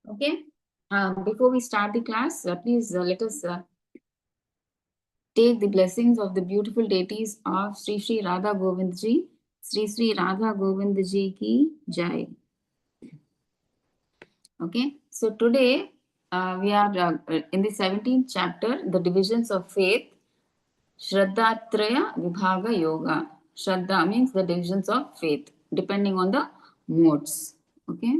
Okay. Before we start the class, please let us take the blessings of the beautiful deities of Sri Radha Govindji. Sri Radha Govindji ki jai. Okay. So today we are in the 17th chapter, the divisions of faith, Shraddhatraya Vibhaga Yoga. Shraddha means the divisions of faith, depending on the modes. Okay.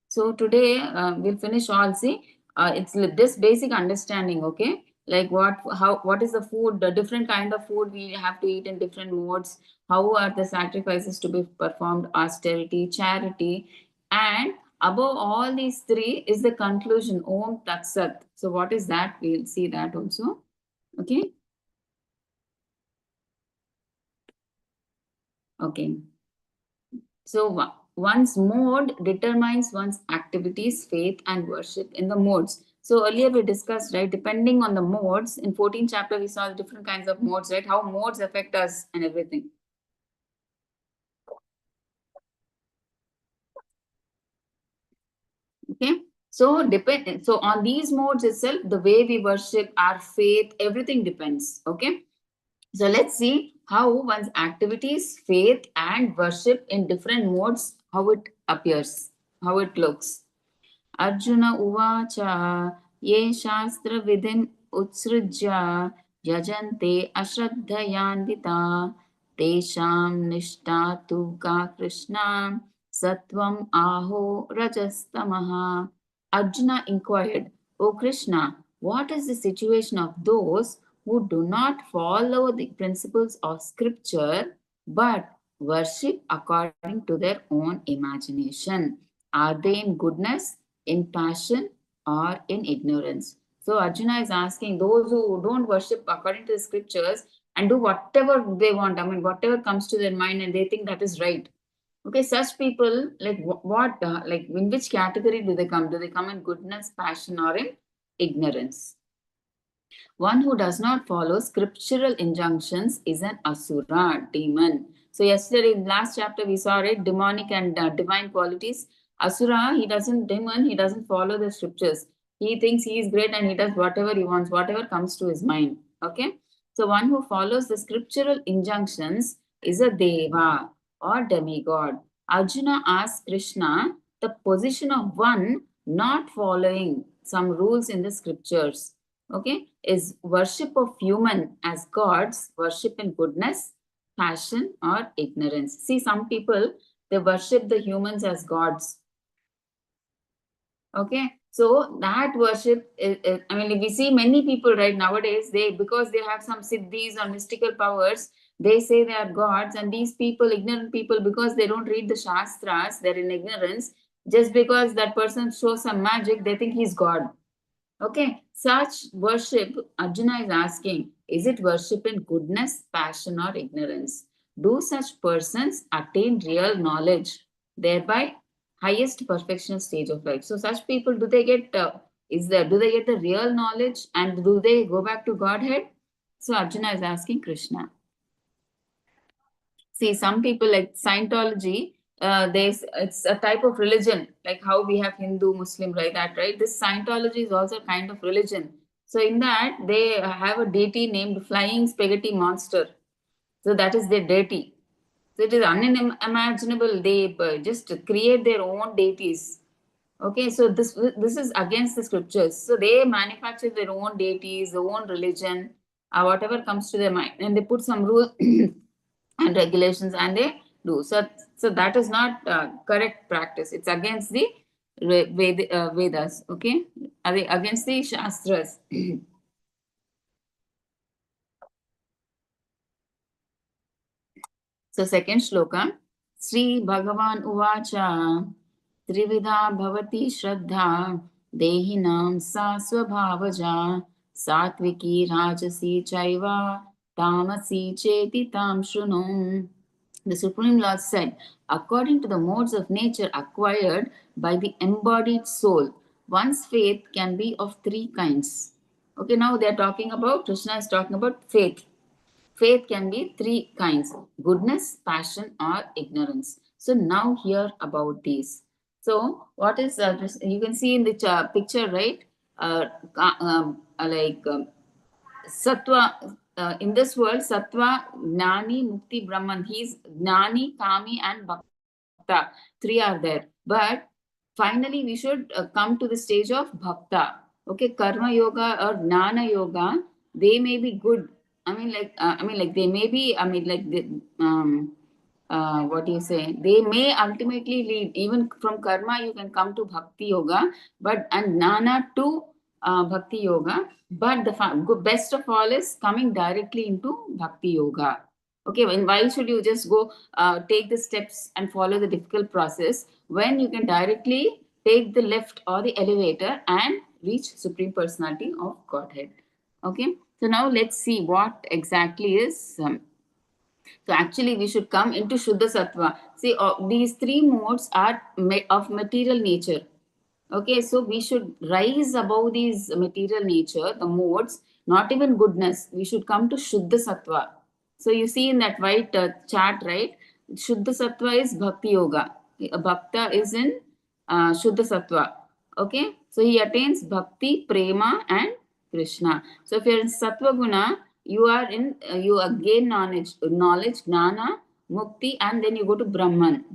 So today we'll finish all. See, it's this basic understanding. Okay, like what is the food? The different kind of food we have to eat in different modes. How are the sacrifices to be performed? Austerity, charity, and above all these three is the conclusion. Om Tat Sat. So what is that? We'll see that also. Okay. Okay. So one's mode determines one's activities, faith, and worship in the modes. So earlier we discussed, right, depending on the modes, in 14th chapter we saw the different kinds of modes, right, how modes affect us and everything. Okay. So so on these modes itself, the way we worship, our faith, everything depends. Okay. So let's see how one's activities, faith, and worship in different modes, how it appears, how it looks. Arjun उवाच ये शास्त्रविधिम् उत्सृज्य यजन्ते अश्रद्धयान्विता तेषां निष्ठा तु का कृष्णा सत्वम् आहो रजस्तमः. Arjuna inquired, O Krishna, what is the situation of those who do not follow the principles of scripture but worship according to their own imagination? Are they in goodness, in passion, or in ignorance? So Arjuna is asking those who don't worship according to the scriptures and do whatever they want, I mean, whatever comes to their mind and they think that is right. Okay, such people, like what, like in which category do they come? Do they come in goodness, passion, or in ignorance? One who does not follow scriptural injunctions is an asura, demon. So yesterday in last chapter we saw it, demonic and divine qualities. Asura, he doesn't follow the scriptures. He thinks he is great and he does whatever he wants, whatever comes to his mind. Okay. So one who follows the scriptural injunctions is a deva or demigod. Arjuna asked Krishna the position of one not following some rules in the scriptures. Okay, is worship of human as gods, worship in goodness, passion, or ignorance. See, some people, they worship the humans as gods. Okay, so that worship I mean, we see many people right nowadays, because they have some siddhis or mystical powers, they say they are gods. And these people, ignorant people, because they don't read the shastras, they're in ignorance. Just because that person shows some magic, they think he's god. Okay, such worship, Arjuna is asking, is it worship in goodness, passion, or ignorance? Do such persons attain real knowledge, thereby highest perfectional stage of life? So, such people, do they get do they get the real knowledge and do they go back to Godhead? So, Arjuna is asking Krishna. See, some people like Scientology, it's a type of religion, like how we have Hindu, Muslim, like that, right? This Scientology is also a kind of religion. So in that, they have a deity named Flying Spaghetti Monster. So that is their deity. So it is unimaginable. They just create their own deities. Okay, so this is against the scriptures. So they manufacture their own deities, their own religion, whatever comes to their mind, and they put some rules and regulations, and they do. So that is not correct practice. It's against the Vedas. Okay, against the Shastras. So second shloka, Sri Bhagavan Uvacha Trivida Bhavati Shraddha Dehinam Sa Swabhavaja Satviki Rajasi Chaiva Tamasi Cheti Tam Shrunum. The Supreme Lord said, according to the modes of nature acquired by the embodied soul, one's faith can be of three kinds. Okay, now they are talking about, Krishna is talking about faith. Faith can be three kinds: goodness, passion, or ignorance. So now hear about these. So what is you can see in the picture, right? Like Sattva, in this world, Sattva, Gnani, Mukti, Brahman. He's Gnani, Kami, and Bhakta. Three are there. But finally, we should come to the stage of Bhakta. Okay, Karma Yoga or Gnana Yoga, they may be good. They may be, what do you say? They may ultimately lead, even from karma, you can come to bhakti yoga, but and Gnana to bhakti yoga. But the best of all is coming directly into bhakti yoga. Okay, and why should you just go take the steps and follow the difficult process when you can directly take the lift or the elevator and reach Supreme Personality of Godhead? Okay, so now let's see what exactly is. So actually, we should come into Shuddha Sattva. See, these three modes are of material nature. Okay, so we should rise above these material nature, the modes, not even goodness. We should come to Shuddha Sattva. So you see in that white chart, right? Shuddha Sattva is Bhakti Yoga. Bhakta is in Shuddha Sattva. Okay, so he attains Bhakti, Prema, and Krishna. So if you're in Sattva Guna, you are in, you gain knowledge, Gnana, Mukti, and then you go to Brahman.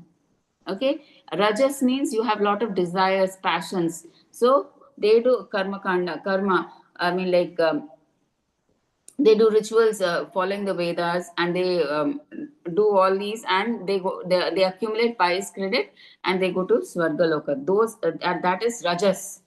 Okay, Rajas means you have a lot of desires, passions. So they do karma kanda, karma. They do rituals following the Vedas, and they do all these, and they accumulate pious credit, and they go to Swargaloka. Those that is Rajas.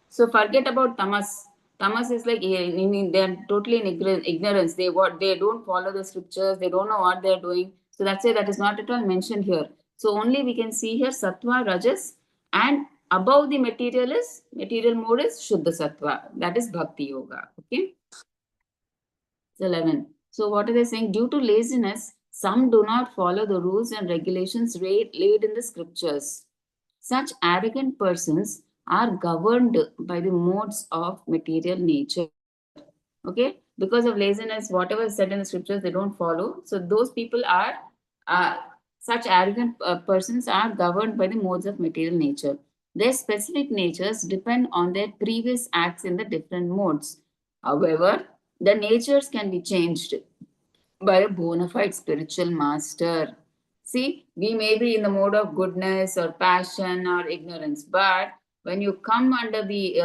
So forget about Tamas. Tamas is like, they're totally in ignorance. They don't follow the scriptures. They don't know what they're doing. So that's why that is not at all mentioned here. So only we can see here Sattva, Rajas, and above the material mode is Shuddha Sattva. That is Bhakti Yoga. Okay. 11. So what are they saying? Due to laziness, some do not follow the rules and regulations laid in the scriptures. Such arrogant persons are governed by the modes of material nature. Okay? Because of laziness, whatever is said in the scriptures, they don't follow. So those people are, uh, such arrogant persons are governed by the modes of material nature. Their specific natures depend on their previous acts in the different modes. However, the natures can be changed by a bona fide spiritual master. See, we may be in the mode of goodness or passion or ignorance, but when you come under the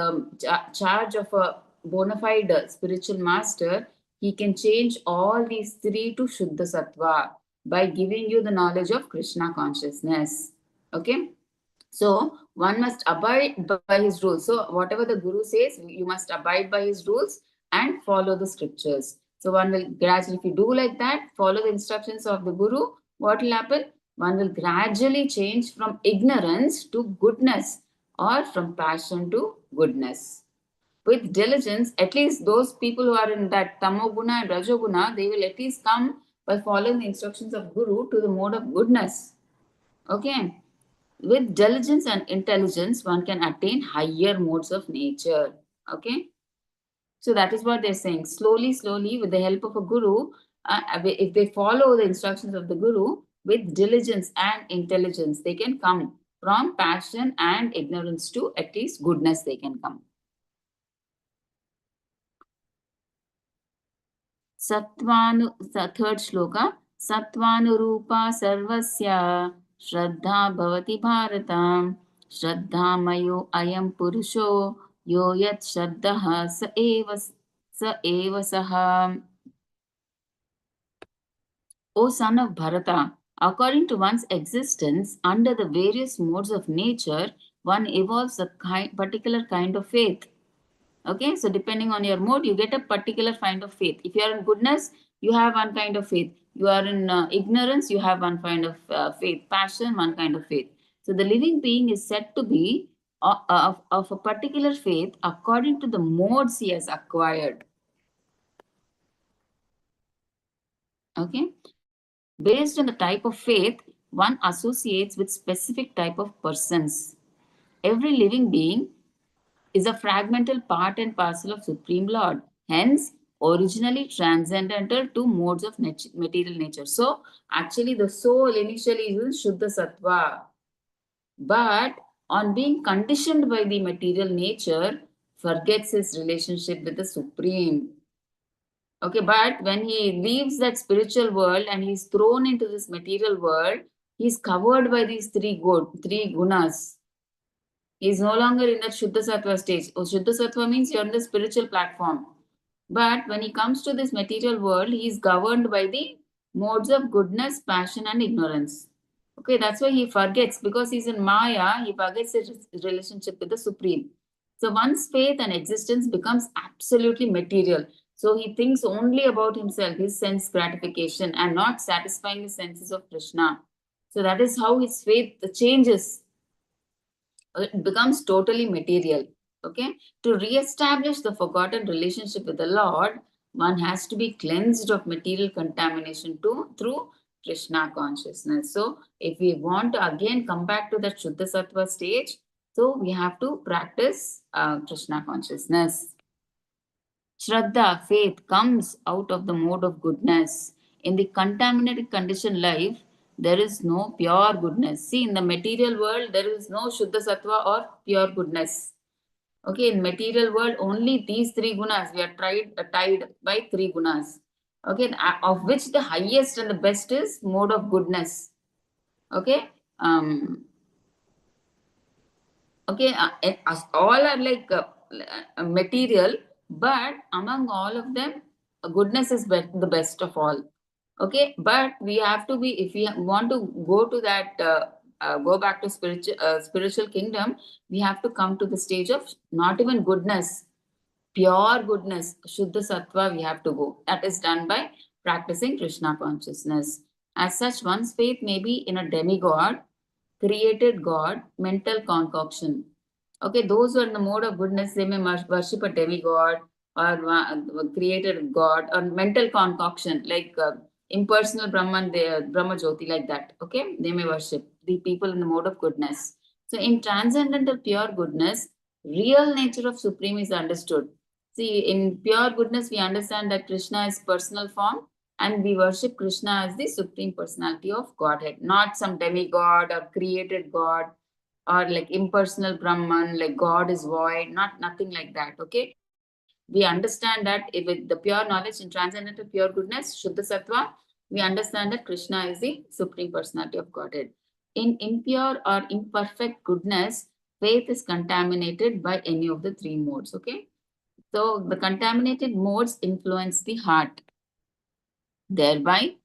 charge of a bona fide spiritual master, he can change all these three to Shuddha Sattva by giving you the knowledge of Krishna consciousness. Okay? So one must abide by his rules. So whatever the Guru says, you must abide by his rules and follow the scriptures. So one will gradually, if you do like that, follow the instructions of the Guru, what will happen? One will gradually change from ignorance to goodness, or from passion to goodness. With diligence, at least those people who are in that tamoguna and rajoguna, they will at least come by following the instructions of Guru to the mode of goodness. Okay. With diligence and intelligence, one can attain higher modes of nature. Okay. So that is what they're saying. Slowly, slowly, with the help of a guru, if they follow the instructions of the guru with diligence and intelligence, they can come from passion and ignorance to at least goodness, they can come. Satvanu, the third shloka, Satvanurupa sarvasya Shraddha bhavati bharata Shraddha mayo ayam purusho yo yat shraddha sa eva saha. O son of Bharata, according to one's existence under the various modes of nature, one evolves a particular kind of faith. Okay, so depending on your mode, you get a particular kind of faith. If you are in goodness, you have one kind of faith. You are in ignorance, you have one kind of faith. Passion, one kind of faith. So the living being is said to be of a particular faith according to the modes he has acquired. Okay, based on the type of faith one associates with specific type of persons. Every living being is a fragmental part and parcel of Supreme Lord, hence originally transcendental to modes of material nature. So actually the soul initially is in Shuddha Sattva, but on being conditioned by the material nature, forgets his relationship with the Supreme. Okay, but when he leaves that spiritual world and he's thrown into this material world, he's covered by these three gunas. He's no longer in that Shuddha Sattva stage. Oh, Shuddha Sattva means you're on the spiritual platform. But when he comes to this material world, he is governed by the modes of goodness, passion, and ignorance. Okay, that's why he forgets, because he's in Maya, he forgets his relationship with the Supreme. So one's faith and existence becomes absolutely material. So he thinks only about himself, his sense gratification, and not satisfying the senses of Krishna. So that is how his faith changes. It becomes totally material. Okay, to re-establish the forgotten relationship with the Lord, one has to be cleansed of material contamination too through Krishna consciousness. So if we want to again come back to that Shuddha Sattva stage, so we have to practice Krishna consciousness. Shraddha, faith, comes out of the mode of goodness. In the contaminated conditioned life, there is no pure goodness. See, in the material world, there is no Shuddha Sattva or pure goodness. Okay, in material world, only these three gunas, we are tied by three gunas. Okay, of which the highest and the best is mode of goodness. Okay, okay, all are like material, but among all of them, goodness is the best of all. Okay, but we have to be, if we want to go to that go back to spiritual kingdom, we have to come to the stage of not even goodness, pure goodness, Shuddha Sattva. We have to go. That is done by practicing Krishna consciousness. As such, one's faith may be in a demigod, created god, mental concoction. Okay, those who are in the mode of goodness, they may worship a demigod or created god or mental concoction like impersonal Brahman, Brahma Jyoti, like that. Okay, they may worship the people in the mode of goodness. So, in transcendental pure goodness, real nature of Supreme is understood. See, in pure goodness, we understand that Krishna is personal form and we worship Krishna as the Supreme Personality of Godhead, not some demigod or created God or like impersonal Brahman, like God is void, not nothing like that. Okay, we understand that if with the pure knowledge in transcendental pure goodness, Shuddha Sattva, we understand that Krishna is the Supreme Personality of Godhead. In impure or imperfect goodness, faith is contaminated by any of the three modes. Okay, so the contaminated modes influence the heart. Thereby,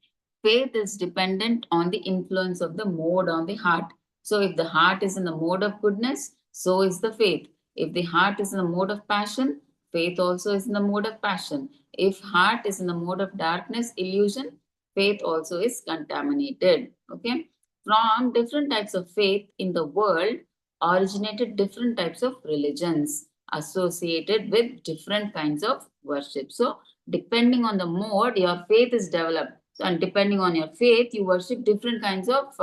faith is dependent on the influence of the mode on the heart. So, if the heart is in the mode of goodness, so is the faith. If the heart is in the mode of passion, faith also is in the mode of passion. If heart is in the mode of darkness, illusion, faith also is contaminated. Okay. From different types of faith in the world originated different types of religions associated with different kinds of worship. So, depending on the mode, your faith is developed. So, and depending on your faith, you worship different kinds of,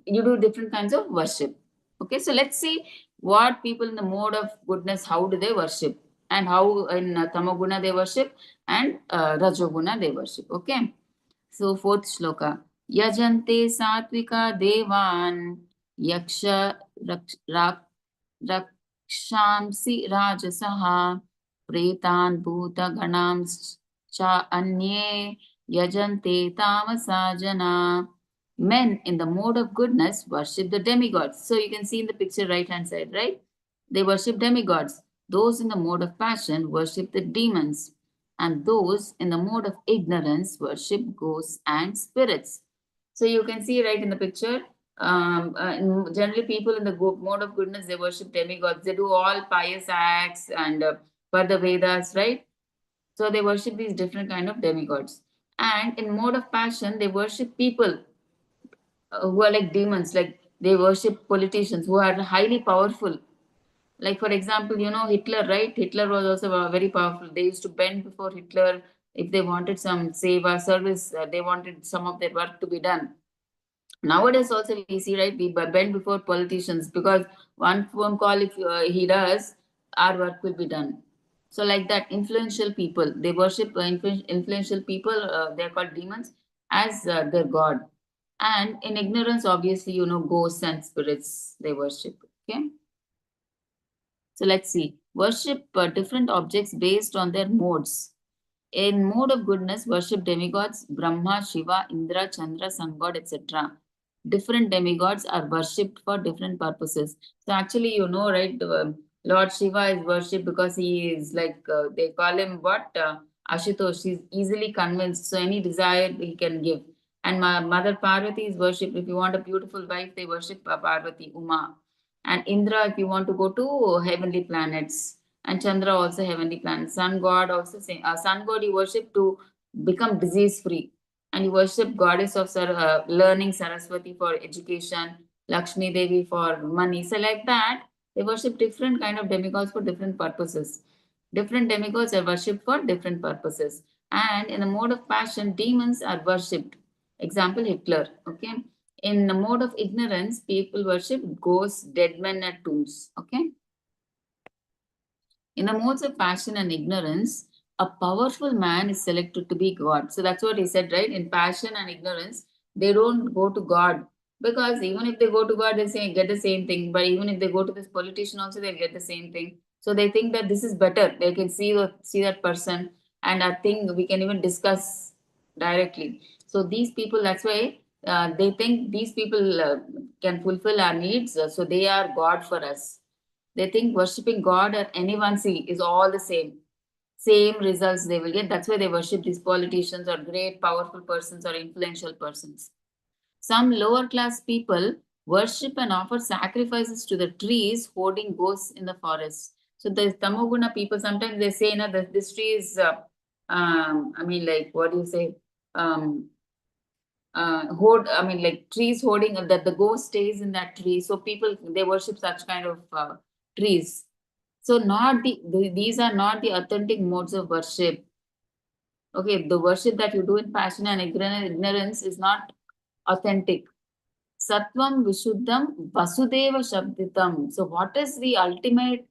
you do different kinds of worship. Okay, so let's see what people in the mode of goodness, how do they worship, and how in Tamaguna they worship, and Rajoguna they worship. Okay, so fourth shloka. Yajante satvika devan yaksha rakshamsi rajasaha pretan bhuta ganams cha anye yajante tamasa jana. Men in the mode of goodness worship the demigods. So you can see in the picture right hand side, right? They worship demigods. Those in the mode of passion worship the demons, and those in the mode of ignorance worship ghosts and spirits. So you can see right in the picture, generally people in the mode of goodness, they worship demigods. They do all pious acts and for the Vedas, right? So they worship these different kind of demigods. And in mode of passion, they worship people who are like demons, like they worship politicians who are highly powerful. Like for example, you know Hitler, right? Hitler was also very powerful. They used to bend before Hitler if they wanted some SEVA service. They wanted some of their work to be done. Nowadays also we see, right? We bend before politicians because one phone call if he does, our work will be done. So like that, influential people, they worship influential people. They're called demons as their god. And in ignorance, obviously, you know, ghosts and spirits they worship. Okay. So let's see. Worship different objects based on their modes. In mode of goodness, worship demigods, Brahma, Shiva, Indra, Chandra, sun god, etc. Different demigods are worshipped for different purposes. So actually, you know, right? Lord Shiva is worshipped because he is like, they call him what? Ashutosh. He's easily convinced. So any desire he can give. And Mother Parvati is worshipped. If you want a beautiful wife, they worship Parvati, Uma. And Indra, if you want to go to heavenly planets. And Chandra also heavenly planet. Sun god also same. Sun god you worship to become disease free, and you worship goddess of learning, Saraswati for education, Lakshmi Devi for money. So like that, they worship different kind of demigods for different purposes. Different demigods are worshipped for different purposes. And in the mode of passion, demons are worshipped. Example Hitler. Okay. In the mode of ignorance, people worship ghosts, dead men, and tombs. Okay. In the modes of passion and ignorance, a powerful man is selected to be God. So that's what he said, right? In passion and ignorance, they don't go to God. Because even if they go to God, they say get the same thing. But even if they go to this politician also, they'll get the same thing. So they think that this is better. They can see that person, and I think we can even discuss directly. So these people, that's why they think these people can fulfill our needs. So they are God for us. They think worshipping God or anyone see is all the same. Same results they will get. That's why they worship these politicians or great powerful persons or influential persons. Some lower class people worship and offer sacrifices to the trees hoarding ghosts in the forest. So the Tamoguna people, sometimes they say, that this tree is, I mean, like, what do you say? Um, like trees hoarding, that the ghost stays in that tree. So people, they worship such kind of trees. So not these are not the authentic modes of worship. Okay, the worship that you do in passion and ignorance is not authentic. Sattvam Vishuddham Vasudeva Shabditam. So what is the ultimate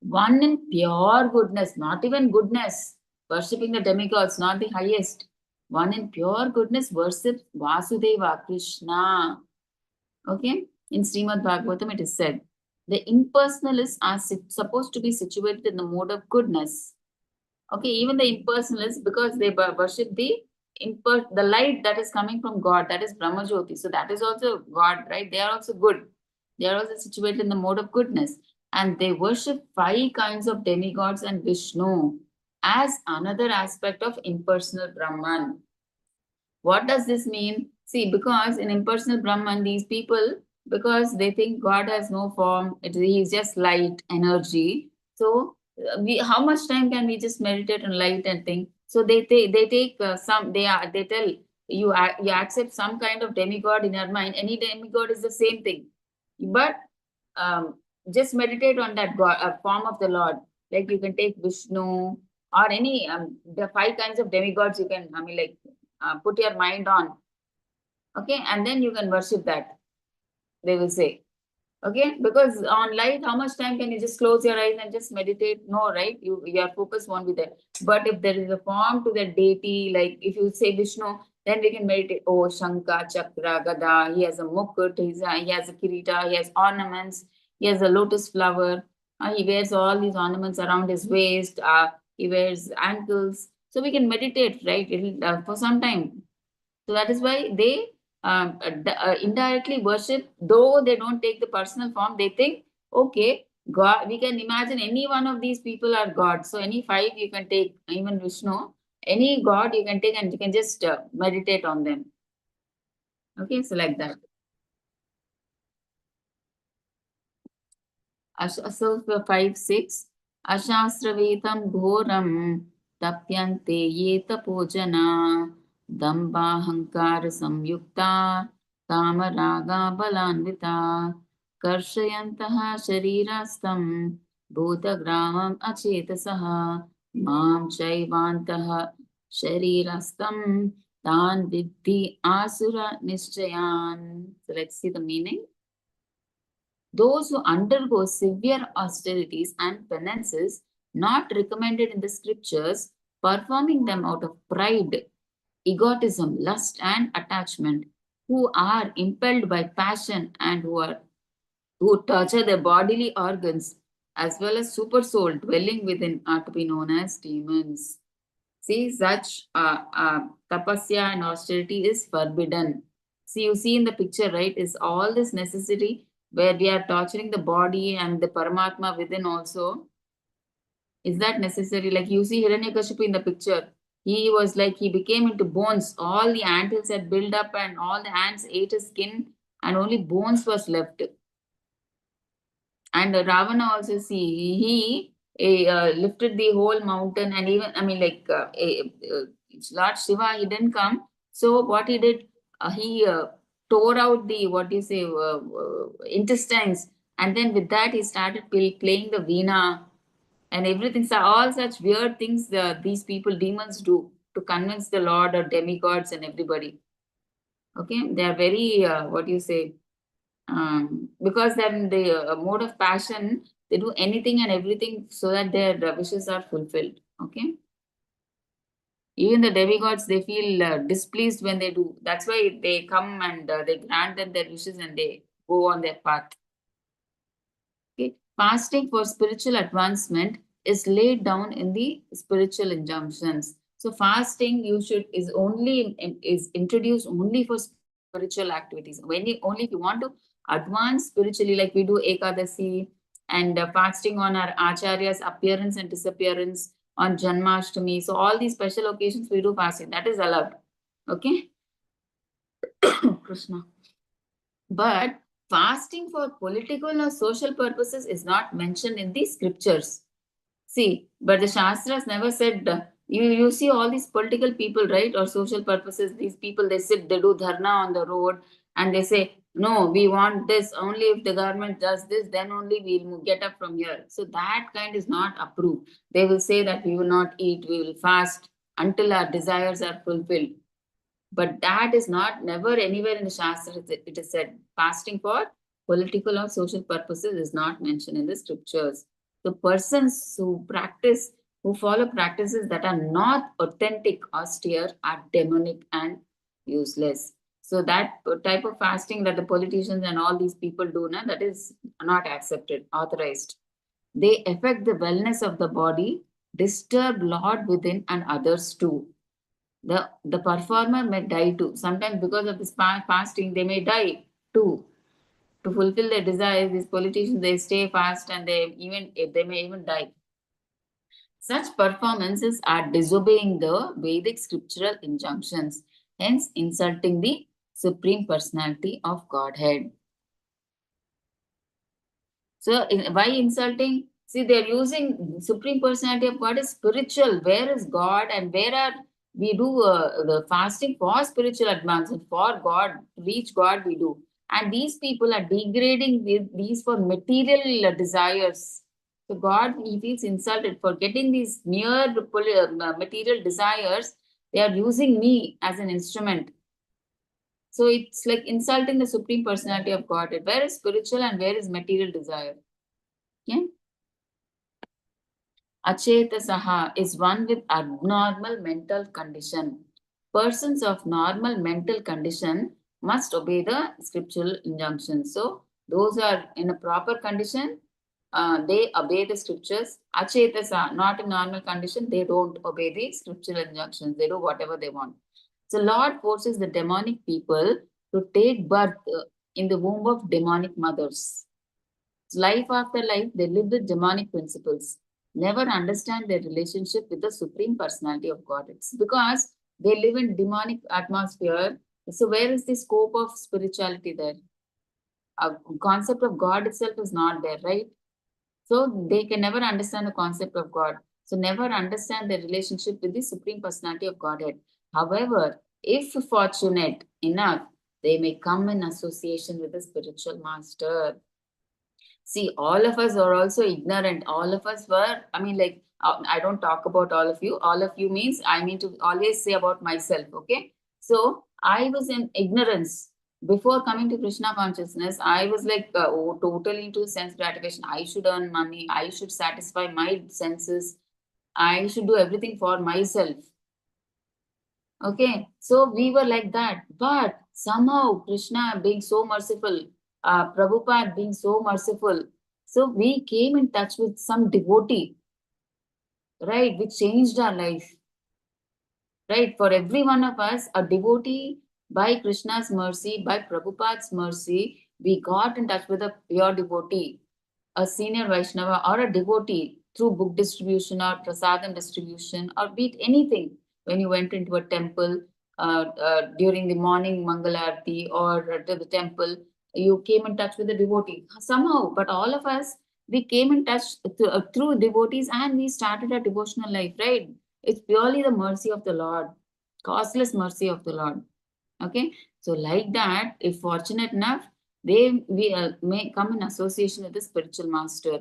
one in pure goodness, not even goodness. Worshipping the demigods, not the highest. One in pure goodness worships Vasudeva, Krishna. Okay? In Srimad Bhagavatam, it is said the impersonalists are supposed to be situated in the mode of goodness. Okay, even the impersonalists, because they worship the light that is coming from God, that is Brahma Jyoti. So that is also God, right? They are also good. They are also situated in the mode of goodness. And they worship 5 kinds of demigods and Vishnu as another aspect of impersonal Brahman. What does this mean? See, because in impersonal Brahman, these people, because they think God has no form, he is just light, energy. So, how much time can we just meditate on light and think? So they take they tell you you accept some kind of demigod in your mind. Any demigod is the same thing, but um, just meditate on that God, form of the Lord. Like you can take Vishnu or any the 5 kinds of demigods you can. I mean, like put your mind on. Okay, and then you can worship that. They will say. Okay, because on light, how much time can you just close your eyes and just meditate? No, right? Your focus won't be there. But if there is a form to the deity, like if you say Vishnu, then we can meditate. Oh, Shankha, Chakra, Gada. He has a mukut. He has a kirita. He has ornaments. He has a lotus flower. He wears all these ornaments around his waist. He wears ankles. So we can meditate, right? It'll, for some time. So that is why they indirectly worship, though they don't take the personal form. They think, okay, God, we can imagine any one of these people are God. So any 5 you can take, even Vishnu, any God you can take and you can just meditate on them. Okay, so like that. So 5, 6. Ashastravetam ghoram tapyante ye tapojana dambhahankara samyukta kamaraga balanvita karshayantah sharirastam bhutagramam acetasaha mam chaivantah sharirastam tan vidhi asura nischayan. So let's see the meaning. Those who undergo severe austerities and penances not recommended in the scriptures, performing them out of pride, egotism, lust, and attachment, who are impelled by passion and who are who torture their bodily organs, as well as super soul dwelling within are to be known as demons. See, such tapasya and austerity is forbidden. See, you see in the picture, right? Is all this necessary where we are torturing the body and the Paramatma within also? Is that necessary? Like you see Hiranyakashipu in the picture. He was like, he became into bones. All the antlers had built up and all the ants ate his skin and only bones was left. And Ravana also see he lifted the whole mountain and even I mean like Lord Shiva he didn't come. So what he did he tore out the what do you say intestines and then with that he started playing the veena and everything. So all such weird things these people demons do to convince the Lord or demigods and everybody. Okay, they are very what do you say because they're in the mode of passion, they do anything and everything so that their wishes are fulfilled. Okay. Even the demigods, they feel displeased when they do. That's why they come and they grant them their wishes and they go on their path. Okay. Fasting for spiritual advancement is laid down in the spiritual injunctions. So fasting you should is introduced only for spiritual activities. Only if you want to advance spiritually, like we do Ekadasi and fasting on our Acharya's appearance and disappearance on Janmashtami. So all these special occasions we do fasting. That is allowed. Okay. Krishna. But fasting for political or social purposes is not mentioned in the scriptures. See, but the Shastras never said, you see all these political people, right, or social purposes, these people, they sit, they do dharna on the road and they say, no, we want this, only if the government does this, then only we'll get up from here. So that kind is not approved. They will say that we will not eat, we will fast until our desires are fulfilled. But that is not never anywhere in the Shastra it is said. Fasting for political or social purposes is not mentioned in the scriptures. The persons who follow practices that are not authentic, austere, are demonic and useless. So that type of fasting that the politicians and all these people do, that is not accepted, authorized. They affect the wellness of the body, disturb Lord within and others too. The performer may die too. Sometimes because of this fasting, they may die too. To fulfill their desires, these politicians they stay fast and they may even die. Such performances are disobeying the Vedic scriptural injunctions, hence insulting the Supreme Personality of Godhead. So why insulting? See, they're using Supreme Personality of God is spiritual. Where is God and where are we do the fasting for spiritual advancement, for God, to reach God we do. And these people are degrading these for material desires. So God, he feels insulted for getting these mere material desires. They are using me as an instrument. So it's like insulting the Supreme Personality of Godhead. Where is spiritual and where is material desire? Okay. Achetasaha is one with abnormal mental condition. Persons of normal mental condition must obey the scriptural injunctions. So those are in a proper condition, they obey the scriptures. Achetasa, not in normal condition, they don't obey the scriptural injunctions. They do whatever they want. So Lord forces the demonic people to take birth in the womb of demonic mothers. Life after life, they live with demonic principles, never understand their relationship with the Supreme Personality of God. It's because they live in demonic atmosphere. So where is the scope of spirituality there? A concept of God itself is not there, right? So they can never understand the concept of God. So never understand their relationship with the Supreme Personality of Godhead. However, if fortunate enough, they may come in association with the spiritual master. See, all of us are also ignorant. All of us were, I mean, like, I don't talk about all of you. All of you means I mean to always say about myself, okay? So I was in ignorance. Before coming to Krishna consciousness, I was like totally into sense gratification. I should earn money. I should satisfy my senses. I should do everything for myself. Okay, so we were like that. But somehow Krishna being so merciful, Prabhupada being so merciful. So we came in touch with some devotee, right, which changed our life. Right, for every one of us, a devotee, by Krishna's mercy, by Prabhupada's mercy, we got in touch with a pure devotee, a senior Vaishnava or a devotee through book distribution or prasadam distribution or be it anything. When you went into a temple during the morning Mangalarti or to the temple, you came in touch with a devotee somehow. But all of us, we came in touch through devotees and we started a devotional life, right? It's purely the mercy of the Lord, causeless mercy of the Lord. Okay, so like that, if fortunate enough, we may come in association with the spiritual master,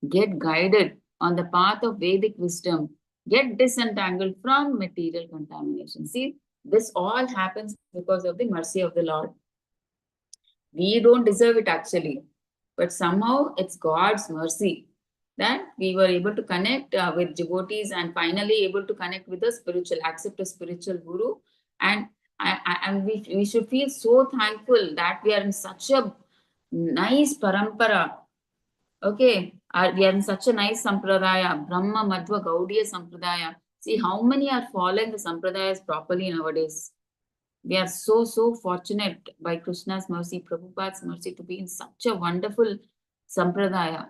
get guided on the path of Vedic wisdom, get disentangled from material contamination. See, this all happens because of the mercy of the Lord. We don't deserve it actually, but somehow it's God's mercy that we were able to connect with devotees and finally able to connect with the spiritual, accept a spiritual guru. And we should feel so thankful that we are in such a nice parampara. Okay, we are in such a nice sampradaya, Brahma Madhva Gaudiya Sampradaya. See how many are following the sampradayas properly nowadays. We are so fortunate by Krishna's mercy, Prabhupada's mercy to be in such a wonderful sampradaya.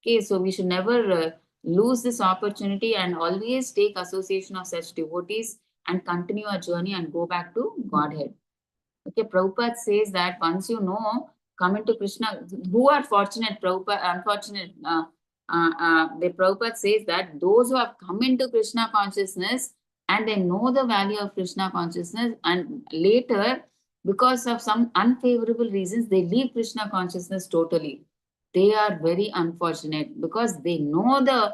Okay, so we should never lose this opportunity and always take association of such devotees and continue our journey and go back to Godhead. Okay, Prabhupada says that once you know, come into Krishna, who are fortunate, Prabhupada, unfortunate, the Prabhupada says that those who have come into Krishna consciousness and they know the value of Krishna consciousness and later, because of some unfavorable reasons, they leave Krishna consciousness totally. They are very unfortunate because they know the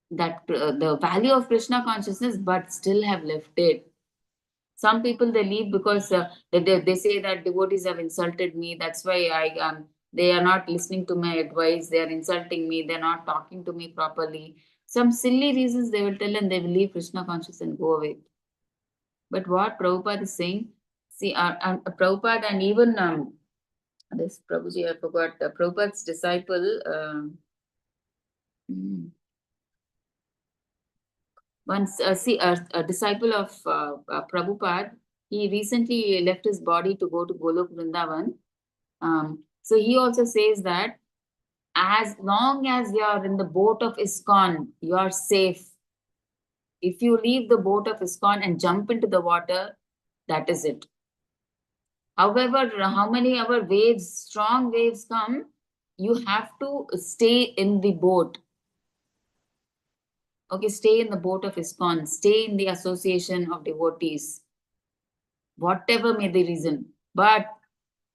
value of Krishna consciousness, but still have left it. Some people they leave because they say that devotees have insulted me. That's why they are not listening to my advice. They are insulting me. They're not talking to me properly. Some silly reasons they will tell and they will leave Krishna consciousness and go away. But what Prabhupada is saying, see, Prabhupada and even this Prabhuji, I forgot, Prabhupada's disciple. Hmm, Once, see, a disciple of Prabhupada, he recently left his body to go to Golok Vrindavan. So he also says that as long as you are in the boat of ISKCON, you are safe. If you leave the boat of ISKCON and jump into the water, that is it. However, how many ever waves, strong waves come, you have to stay in the boat. Okay, stay in the boat of ISKCON, stay in the association of devotees, whatever may the reason. But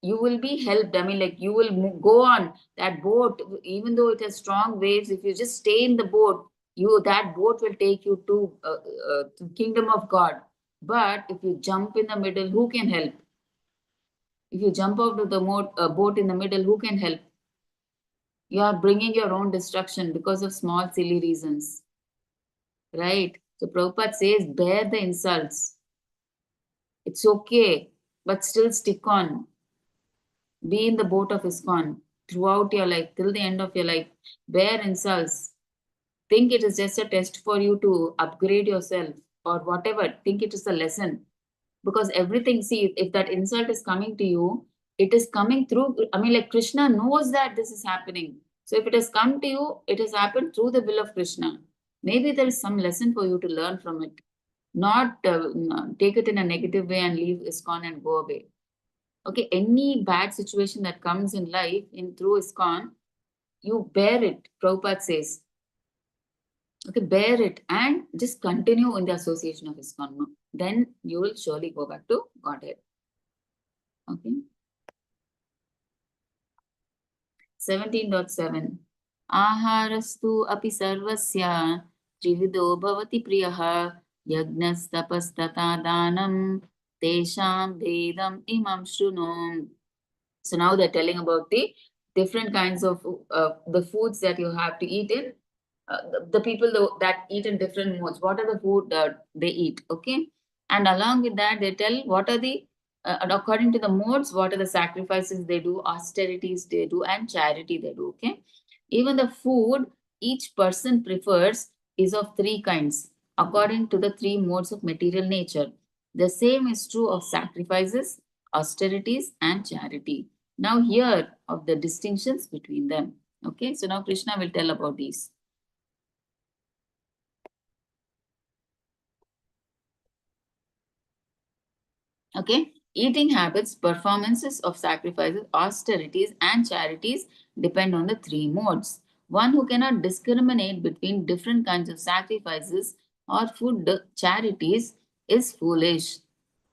you will be helped. I mean, like you will go on that boat, even though it has strong waves. If you just stay in the boat, that boat will take you to kingdom of God. But if you jump in the middle, who can help? If you jump out of the boat in the middle, who can help? You are bringing your own destruction because of small, silly reasons. Right? So Prabhupada says, bear the insults. It's okay, but still stick on. Be in the boat of ISKCON throughout your life, till the end of your life. Bear insults. Think it is just a test for you to upgrade yourself or whatever. Think it is a lesson. Because everything, see, if that insult is coming to you, it is coming through. I mean, like Krishna knows that this is happening. So if it has come to you, it has happened through the will of Krishna. Maybe there is some lesson for you to learn from it. Not take it in a negative way and leave ISKCON and go away. Okay, any bad situation that comes in life in through ISKCON, you bear it, Prabhupada says. Okay, bear it and just continue in the association of ISKCON. Then you will surely go back to Godhead. Okay. 17.7. Aharastu api sarvasya trivido bhavati priyaha yagnastapastata danam tesham vedam imam shrunum. So now they're telling about the different kinds of the foods that you have to eat in. The people that eat in different modes. What are the food they eat? Okay. And along with that, they tell what are the And according to the modes, what are the sacrifices they do, austerities they do, and charity they do. Okay. Even the food each person prefers is of three kinds, according to the three modes of material nature. The same is true of sacrifices, austerities, and charity. Now, here of the distinctions between them. Okay, so now Krishna will tell about these. Okay, eating habits, performances of sacrifices, austerities, and charities depend on the three modes. One who cannot discriminate between different kinds of sacrifices or food charities is foolish.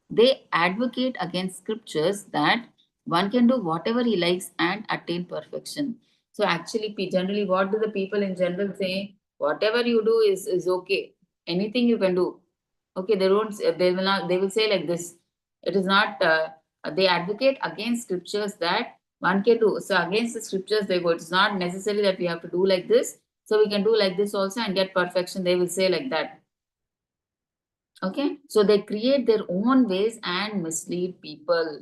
They advocate against scriptures that one can do whatever he likes and attain perfection. So actually, generally, what do the people in general say? Whatever you do is okay. Anything you can do. Okay, they don't. They will not. They will say like this. It is not. They advocate against scriptures that one can do. So against the scriptures, they go. It's not necessary that we have to do like this. So we can do like this also and get perfection. They will say like that. Okay, so they create their own ways and mislead people.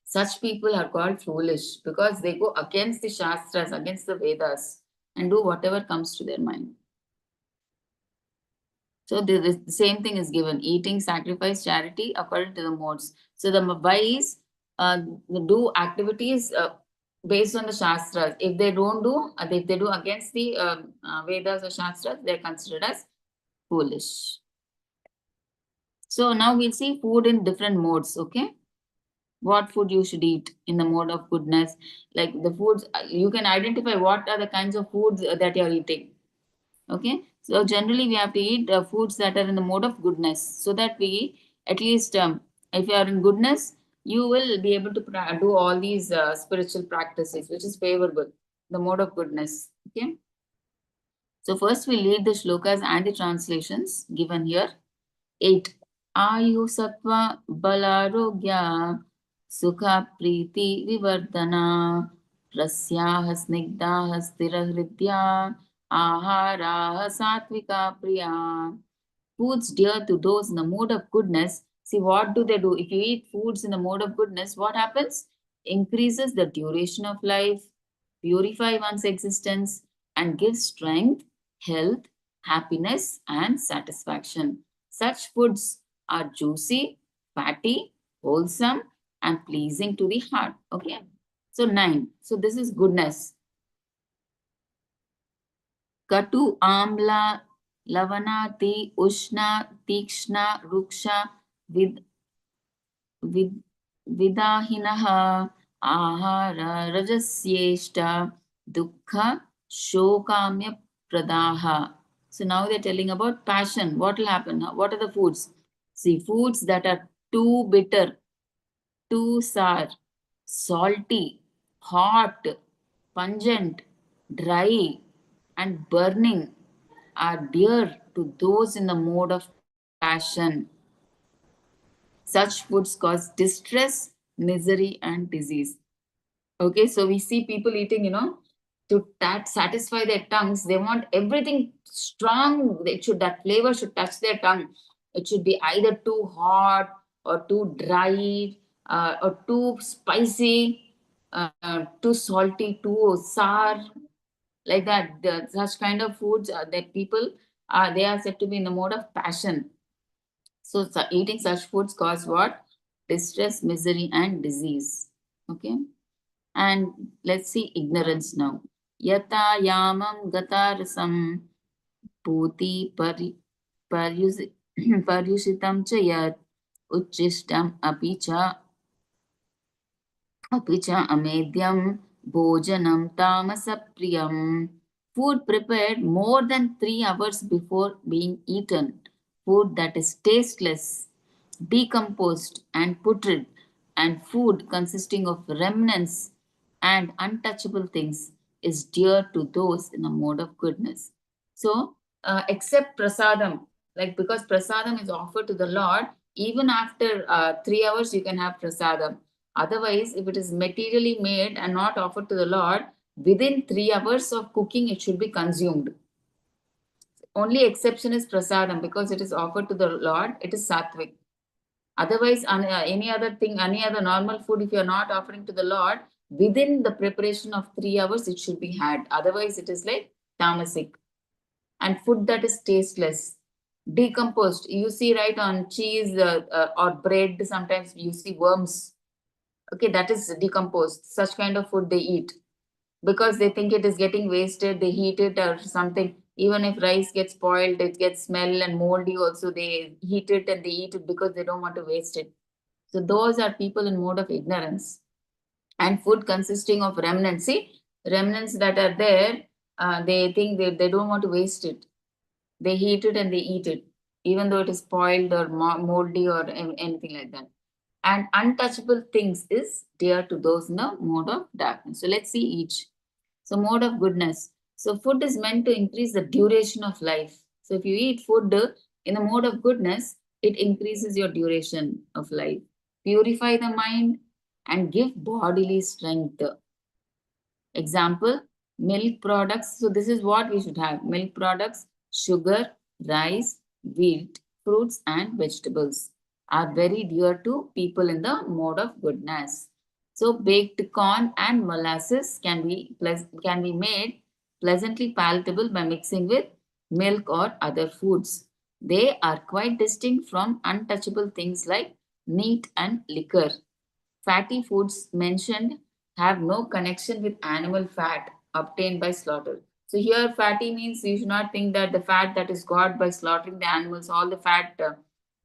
Such people are called foolish because they go against the Shastras, against the Vedas, and do whatever comes to their mind. So the same thing is given: eating, sacrifice, charity, according to the modes. So the wise do activities based on the Shastras. If they don't do, if they do against the Vedas or Shastras, they're considered as foolish. So now we'll see food in different modes, okay? What food you should eat in the mode of goodness. Like the foods, you can identify what are the kinds of foods that you're eating, okay? So generally we have to eat foods that are in the mode of goodness so that we, at least if you are in goodness, you will be able to do all these spiritual practices, which is favorable, the mode of goodness, okay? So first we'll read the shlokas and the translations given here. 8. Ayu Sattva Balarogya Sukha Priti Vivardhana Prasyaha Snigdhaha Sthirahridya Aharaha Satvika Priya. Foods dear to those in the mood of goodness. See, what do they do? If you eat foods in the mode of goodness, what happens? Increases the duration of life, purify one's existence, and gives strength, health, happiness, and satisfaction. Such foods are juicy, fatty, wholesome, and pleasing to the heart. Okay. So 9. So this is goodness. Katu, amla, lavanati, ushna, tikshna, ruksha, vid, vid, vidahinaha, ahara, rajasyeshta, dukkha, shokamya pradaha. So now they're telling about passion. What will happen? What are the foods? See, foods that are too bitter, too sour, salty, hot, pungent, dry, and burning are dear to those in the mode of passion. Such foods cause distress, misery, and disease. Okay, so we see people eating, to satisfy their tongues. They want everything strong. That flavor should touch their tongue. It should be either too hot or too dry or too spicy, too salty, too sour, like that. Such kind of foods that people they are said to be in the mode of passion. So eating such foods cause what? Distress, misery, and disease. Okay. And let's see ignorance now. Yata yamam gatarasam puti paryusitam cha yat uchishtam apicha amedyam bhojanam tamasapriyam. Food prepared more than 3 hours before being eaten. Food that is tasteless, decomposed, and putrid, and food consisting of remnants and untouchable things is dear to those in a mode of goodness. So, except prasadam, like because prasadam is offered to the Lord, even after 3 hours, you can have prasadam. Otherwise, if it is materially made and not offered to the Lord, within 3 hours of cooking, it should be consumed. Only exception is prasadam because it is offered to the Lord, it is sattvic. Otherwise, any other thing, any other normal food, if you're not offering to the Lord, within the preparation of 3 hours, it should be had. Otherwise, it is like tamasic. And food that is tasteless, decomposed. You see, right, on cheese or bread, sometimes you see worms. Okay, that is decomposed. Such kind of food they eat because they think it is getting wasted. They heat it or something. Even if rice gets spoiled, it gets smell and moldy. Also, they heat it and they eat it because they don't want to waste it. So those are people in mode of ignorance. And food consisting of remnants. See, remnants that are there, they think they don't want to waste it. They heat it and they eat it, even though it is spoiled or moldy or anything like that. And untouchable things is dear to those in the mode of darkness. So let's see each. So mode of goodness. So food is meant to increase the duration of life. So if you eat food in the mode of goodness, it increases your duration of life. Purify the mind and give bodily strength. Example, milk products. So this is what we should have. Milk products, sugar, rice, wheat, fruits and vegetables are very dear to people in the mode of goodness. So baked corn and molasses can be made pleasantly palatable by mixing with milk or other foods. They are quite distinct from untouchable things like meat and liquor. Fatty foods mentioned have no connection with animal fat obtained by slaughter. So here fatty means you should not think that the fat that is got by slaughtering the animals, all the fat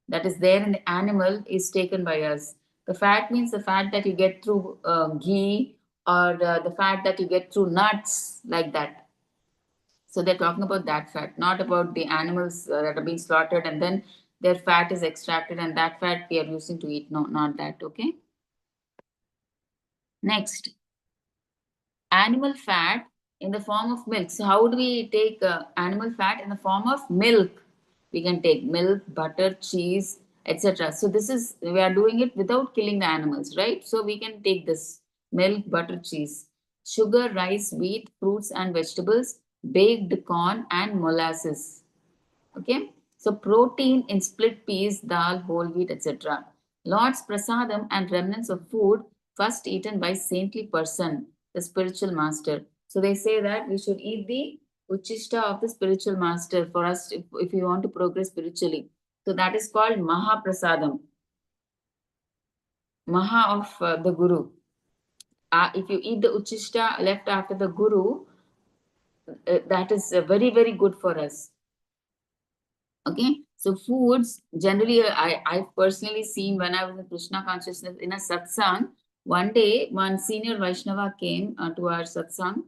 that is there in the animal is taken by us. The fat means the fat that you get through ghee or the fat that you get through nuts like that. So they're talking about that fat, not about the animals that are being slaughtered and then their fat is extracted and that fat we are using to eat. No, not that. Okay. Next, animal fat in the form of milk. So, how do we take animal fat in the form of milk? We can take milk, butter, cheese, etc. So, this is we are doing it without killing the animals, right? So, we can take this milk, butter, cheese, sugar, rice, wheat, fruits, and vegetables, baked corn, and molasses. Okay, so protein in split peas, dal, whole wheat, etc. Lord's prasadam and remnants of food first eaten by saintly person, the spiritual master. So they say that we should eat the uchishta of the spiritual master for us if we want to progress spiritually. So that is called Maha Prasadam, Maha of the Guru. If you eat the uchishta left after the Guru, that is very, very good for us. Okay, so foods generally, I've personally seen when I was in Krishna consciousness in a satsang. One day, one senior Vaishnava came to our satsang,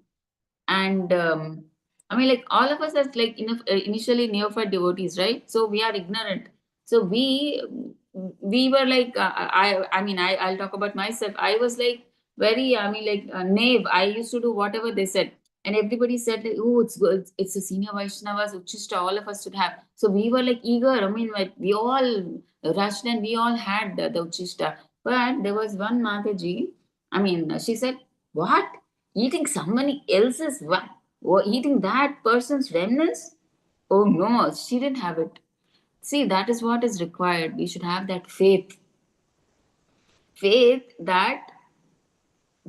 and I mean, like all of us are like initially neophyte devotees, right? So we are ignorant. So we were like, I mean, I'll talk about myself. I was like very, I mean, like naive. I used to do whatever they said. And everybody said, like, oh, it's good. It's a senior Vaishnavas, Uchishta, all of us should have. So we were like eager. I mean, like we all rushed and we all had the Uchishta. But there was one Mataji, I mean, she said, what? Eating somebody else's what? Or eating that person's remnants? Oh no, she didn't have it. See, that is what is required. We should have that faith. Faith that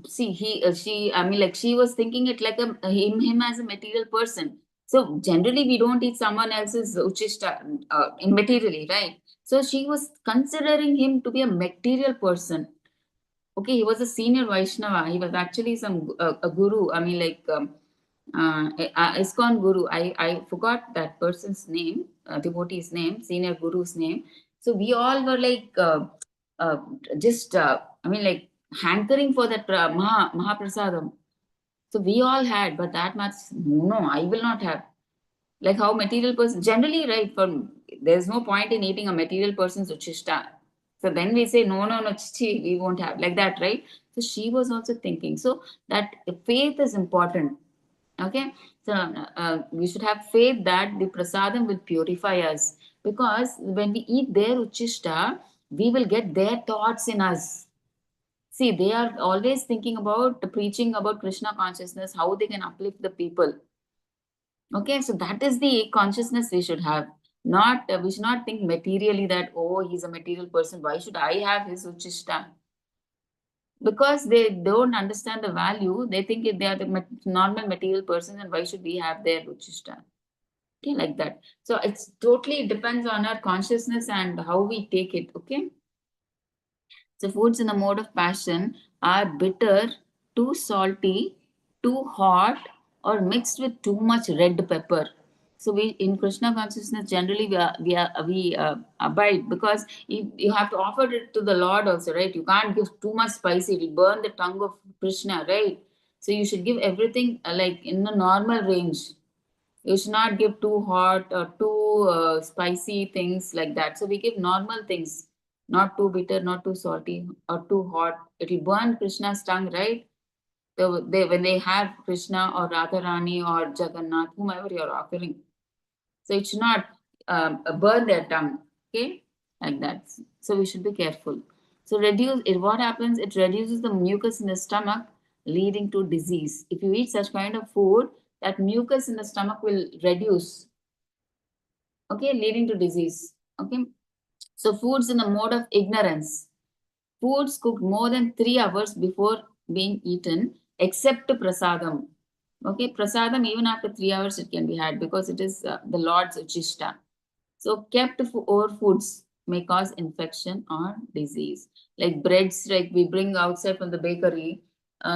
see she I mean like she was thinking it like him as a material person. So generally we don't eat someone else's uchishta in materially, right? So she was considering him to be a material person. Okay, he was a senior Vaishnava. He was actually some a guru. I mean, like ISKCON guru. I forgot that person's name, devotee's name, senior guru's name. So we all were like uh, just I mean like hankering for that Mahaprasadam. So we all had, but that much no, I will not have. Like how material person generally, right? For there's no point in eating a material person's uchishta. So then we say no, chichi, we won't have like that, right? So she was also thinking. So that faith is important. Okay, so we should have faith that the prasadam will purify us because when we eat their uchishta, we will get their thoughts in us. See, they are always thinking about preaching about Krishna consciousness, how they can uplift the people. Okay, so that is the consciousness we should have. Not we should not think materially that, oh, he's a material person, why should I have his uchishta? Because they don't understand the value, they think if they are the normal material person, and why should we have their uchishta? Okay, like that. So it's totally depends on our consciousness and how we take it. Okay. So foods in the mode of passion are bitter, too salty, too hot, or mixed with too much red pepper. So we in Krishna consciousness generally we abide, because you have to offer it to the Lord also, right? You can't give too much spicy; it will burn the tongue of Krishna, right? So you should give everything like in a normal range. You should not give too hot or too spicy things like that. So we give normal things, not too bitter, not too salty or too hot. It will burn Krishna's tongue, right? So when they have Krishna or Radharani or Jagannath, whomever you're offering, so it should not burn their tongue, okay, like that. So we should be careful. So reduce it. What happens? It reduces the mucus in the stomach, leading to disease. If you eat such kind of food, that mucus in the stomach will reduce, okay, leading to disease. Okay. So foods in the mode of ignorance. Foods cooked more than 3 hours before being eaten, except prasadam. Okay, prasadam even after 3 hours it can be had, because it is the Lord's uchishta. So kept over foods may cause infection or disease. Like breads, like we bring outside from the bakery.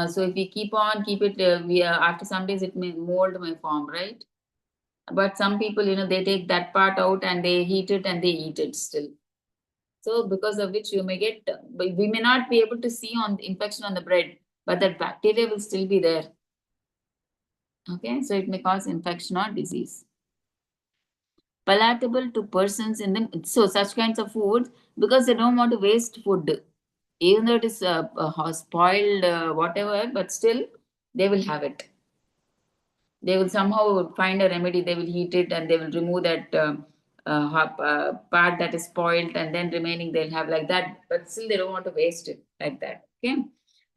So if we keep it, we after some days it may mold may form, right? But some people, they take that part out and they heat it and they eat it still. So because of which you may get, we may not be able to see on the infection on the bread, but that bacteria will still be there. Okay, so it may cause infection or disease. Palatable to persons in them. So such kinds of foods, because they don't want to waste food, even though it is spoiled, whatever, but still they will have it. They will somehow find a remedy. They will heat it and they will remove that part that is spoiled, and then remaining they'll have like that. But still, they don't want to waste it like that. Okay.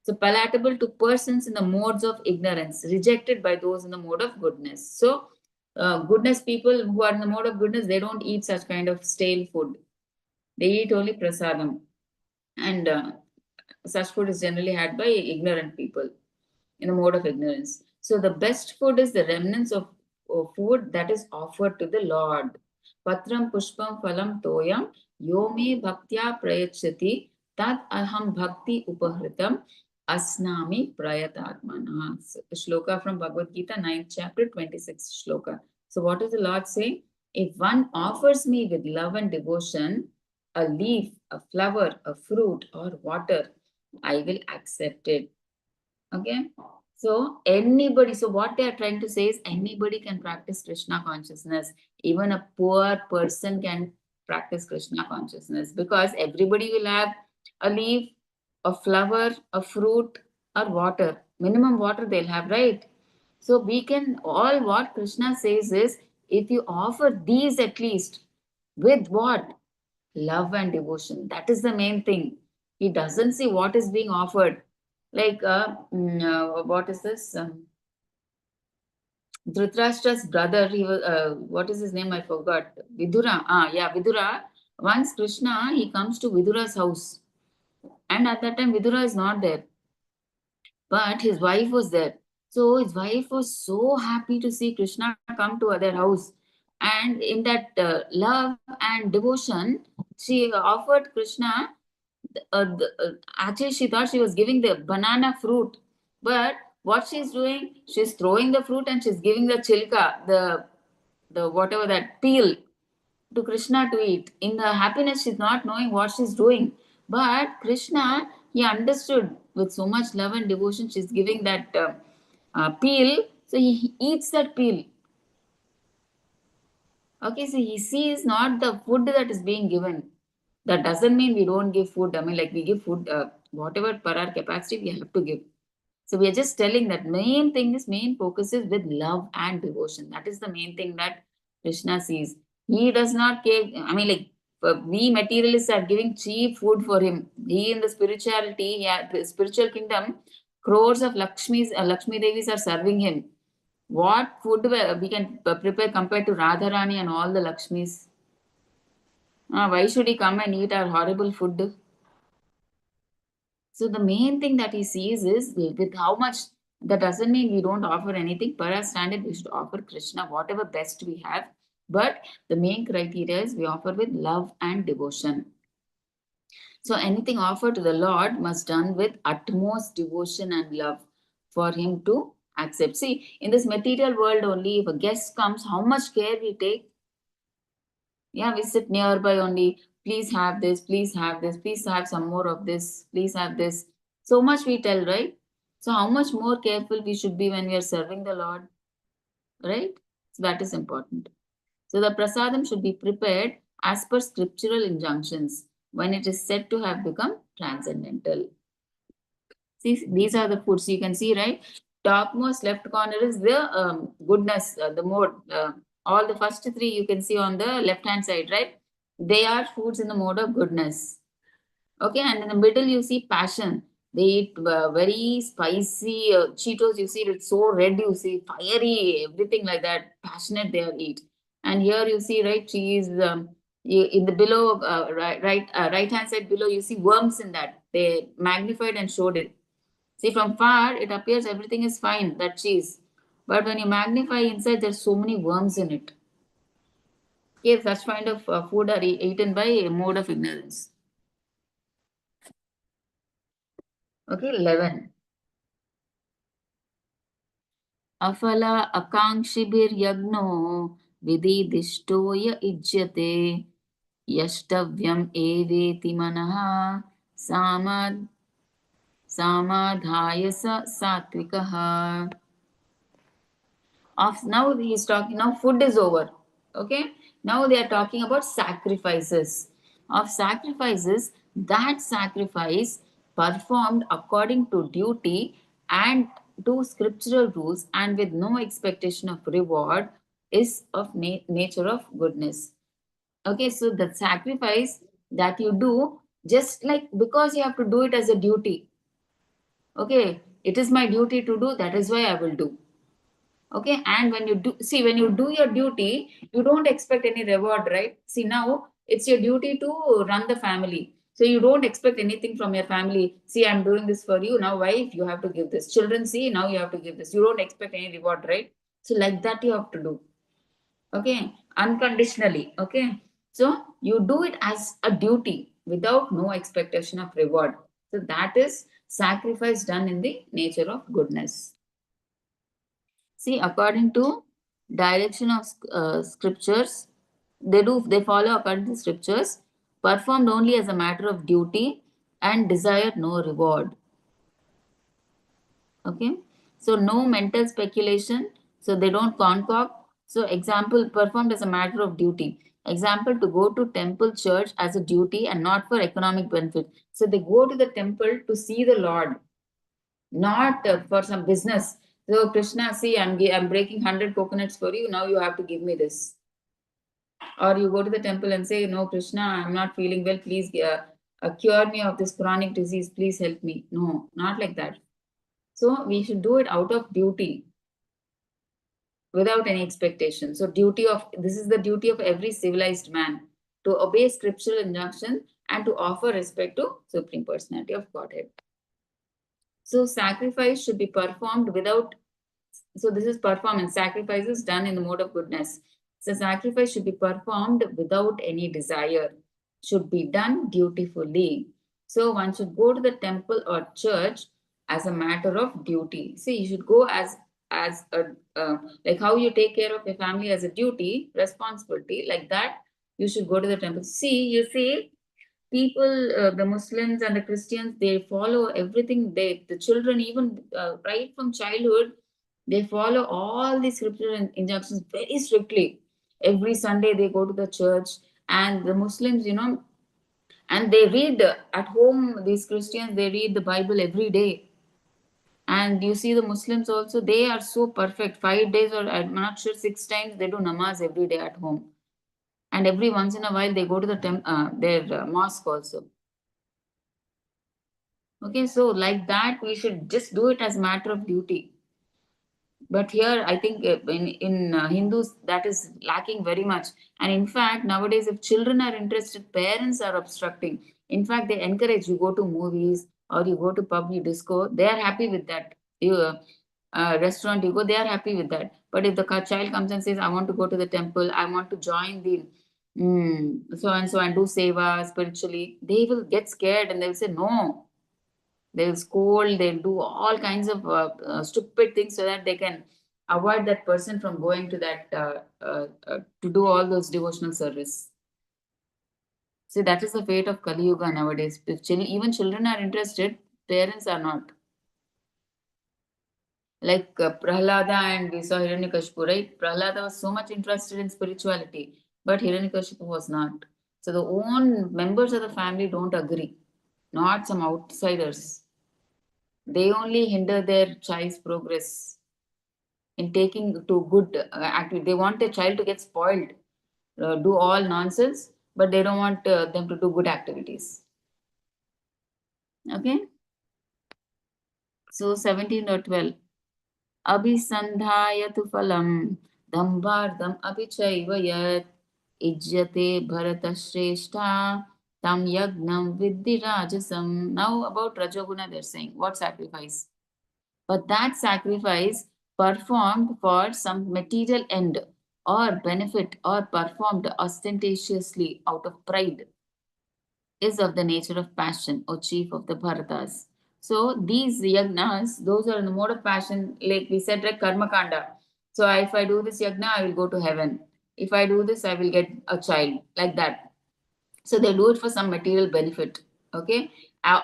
So palatable to persons in the modes of ignorance, rejected by those in the mode of goodness. So goodness people who are in the mode of goodness, they don't eat such kind of stale food. They eat only prasadam, and such food is generally had by ignorant people in a mode of ignorance. So the best food is the remnants of food that is offered to the Lord. Patram pushpam phalam toyam yomi bhaktya prayachati tat aham bhakti upahritam asnami prayatatmana. Shloka from Bhagavad Gita, 9th chapter, 26th shloka. So what does the Lord say? If one offers me with love and devotion a leaf, a flower, a fruit, or water, I will accept it. Okay. So anybody, so what they are trying to say is anybody can practice Krishna consciousness. Even a poor person can practice Krishna consciousness, because everybody will have a leaf, a flower, a fruit, or water. Minimum water they'll have, right? So we can all, what Krishna says is, if you offer these at least, with what? Love and devotion. That is the main thing. He doesn't see what is being offered. Like, what is this? Dhritarashtra's brother, he was, what is his name? I forgot. Vidura. Yeah, Vidura. Once Krishna, he comes to Vidura's house. And at that time, Vidura is not there. But his wife was there. So his wife was so happy to see Krishna come to their house. And in that love and devotion, she offered Krishna. Actually, she thought she was giving the banana fruit, but what she's doing, she's throwing the fruit and she's giving the chilka, the whatever that peel, to Krishna to eat. In the happiness, she's not knowing what she's doing. But Krishna, he understood with so much love and devotion, she's giving that peel. So he eats that peel. Okay, so he sees not the food that is being given. That doesn't mean we don't give food. I mean, like we give food, whatever per our capacity, we have to give. So we are just telling that main focus is with love and devotion. That is the main thing that Krishna sees. He does not care. I mean, like we materialists are giving cheap food for him. He in the spirituality, yeah, the spiritual kingdom, crores of Lakshmi Devis are serving him. What food we can prepare compared to Radharani and all the Lakshmis? Why should he come and eat our horrible food? So the main thing that he sees is with how much, that doesn't mean we don't offer anything. Per our standard, we should offer Krishna whatever best we have. But the main criteria is we offer with love and devotion. So anything offered to the Lord must done with utmost devotion and love for him to accept. See, in this material world only, if a guest comes, how much care we take? Yeah, we sit nearby only. Please have this, please have this, please have some more of this, please have this. So much we tell, right? So, how much more careful we should be when we are serving the Lord, right? So, that is important. So, the prasadam should be prepared as per scriptural injunctions when it is said to have become transcendental. See, these are the foods you can see, right? Topmost left corner is the goodness, the mode. All the first three you can see on the left hand side, right? They are foods in the mode of goodness. Okay, and in the middle you see passion. They eat very spicy Cheetos. You see it's so red. You see fiery, everything like that. Passionate they are eat. And here you see right cheese. In the below right hand side below you see worms in that. They magnified and showed it. See, from far, it appears everything is fine, that cheese. But when you magnify inside, there's so many worms in it. Okay, such kind of food are eaten by a mode of ignorance. Okay, 11. Afala akanshibir yagno vididishtoya ijyate yashtavyam eveti manaha samad samadhaya satvikaha. Of now he is talking, now food is over. Okay, now they are talking about sacrifices. Of sacrifices, that sacrifice performed according to duty and to scriptural rules and with no expectation of reward is of nature of goodness. Okay, so the sacrifice that you do, just like because you have to do it as a duty. Okay, it is my duty to do, that is why I will do. Okay, and when you do, see, when you do your duty, you don't expect any reward, right? See, now it's your duty to run the family, so you don't expect anything from your family. See, I'm doing this for you now, wife, you have to give this, children, see, now you have to give this, you don't expect any reward, right? So like that you have to do. Okay, unconditionally. Okay, so you do it as a duty without no expectation of reward. So that is sacrifice done in the nature of goodness. See, according to direction of scriptures, they follow according to scriptures, performed only as a matter of duty and desire no reward. Okay, so no mental speculation. So they don't concoct. So example, performed as a matter of duty. Example, to go to temple church as a duty and not for economic benefit. So they go to the temple to see the Lord, not for some business. So Krishna, see, I'm breaking 100 coconuts for you. Now you have to give me this. Or you go to the temple and say, no, Krishna, I'm not feeling well. Please cure me of this chronic disease. Please help me. No, not like that. So we should do it out of duty without any expectation. So duty of, this is the duty of every civilized man, to obey scriptural injunction and to offer respect to Supreme Personality of Godhead. So sacrifice should be performed without, so this is performance. Sacrifice is done in the mode of goodness. So sacrifice should be performed without any desire, should be done dutifully. So one should go to the temple or church as a matter of duty. See, you should go as a like how you take care of your family as a duty, responsibility, like that you should go to the temple. See, you see, people, the Muslims and the Christians, they follow everything. They, the children, even right from childhood, they follow all the scriptural injunctions very strictly. Every Sunday they go to the church, and the Muslims, and they read at home. These Christians, they read the Bible every day. And you see the Muslims also, they are so perfect. 5 days, or I'm not sure, 6 times they do namaz every day at home. And every once in a while they go to their mosque also. Okay, so like that, we should just do it as a matter of duty. But here, I think in Hindus, that is lacking very much. And in fact, nowadays, if children are interested, parents are obstructing. In fact, they encourage you go to movies or you go to pub, you disco. They are happy with that. You restaurant you go, they are happy with that. But if the child comes and says, "I want to go to the temple, I want to join the so and so and do seva spiritually," they will get scared and they'll say no. They'll scold, they'll do all kinds of stupid things so that they can avoid that person from going to that to do all those devotional service. See, that is the fate of Kali Yuga nowadays. If even children are interested, parents are not. Like Prahlada, and we saw Hiranyakashipu, right? Prahlada was so much interested in spirituality, but Hiranyakashipu was not. So the own members of the family don't agree, not some outsiders. They only hinder their child's progress in taking to good activity. They want their child to get spoiled, do all nonsense, but they don't want them to do good activities. Okay, so 17.12. Abhisandhaya tu phalam dambardam apichaiva yat ijyate bharata shrestha tam yagnam vidhi rajasam. Now about Rajoguna they're saying, what sacrifice? But that sacrifice performed for some material end or benefit or performed ostentatiously out of pride is of the nature of passion, or chief of the Bharatas. So these yagnas, those are in the mode of passion, like we said, like karma kanda. So if I do this yagna, I will go to heaven. If I do this, I will get a child, like that. So they do it for some material benefit, okay?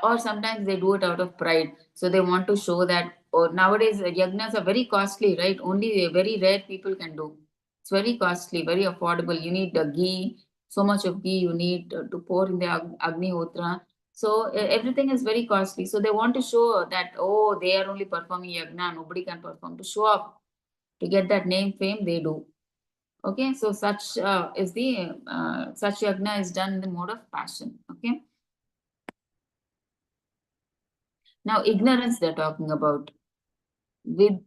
Or sometimes they do it out of pride. So they want to show that, or nowadays yagnas are very costly, right? Only very rare people can do. It's very costly, very affordable. You need the ghee, so much of ghee you need to pour in the Agni Hotra. So everything is very costly. So they want to show that, oh, they are only performing yagna, nobody can perform. To show off, to get that name, fame, they do. Okay, so such is the such yagna is done in the mode of passion. Okay, now ignorance they're talking about. With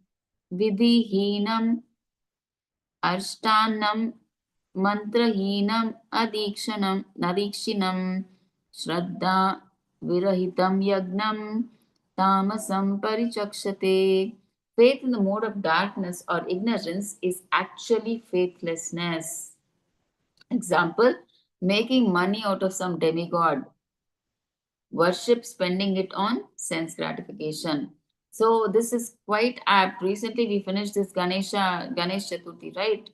vidhihinam arstanam mantrahinam adikshinam shraddha virahitam yagnam tamasam parichakshate. Faith in the mode of darkness or ignorance is actually faithlessness. Example, making money out of some demigod, worship spending it on sense gratification. So this is quite apt. Recently we finished this Ganesh Chaturthi, right?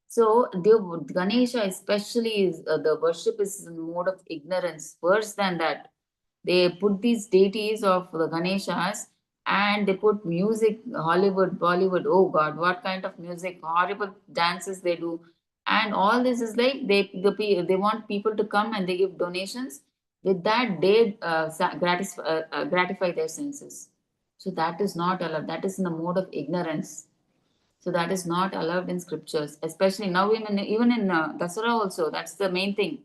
So the Ganesha especially is the worship is in mode of ignorance. Worse than that, they put these deities of the Ganeshas and they put music, Hollywood, Bollywood. Oh God, what kind of music? Horrible dances they do, and all this is like they want people to come and they give donations. With that, they gratify their senses. So that is not allowed. That is in the mode of ignorance. So that is not allowed in scriptures, especially now even in Dasara also. That's the main thing.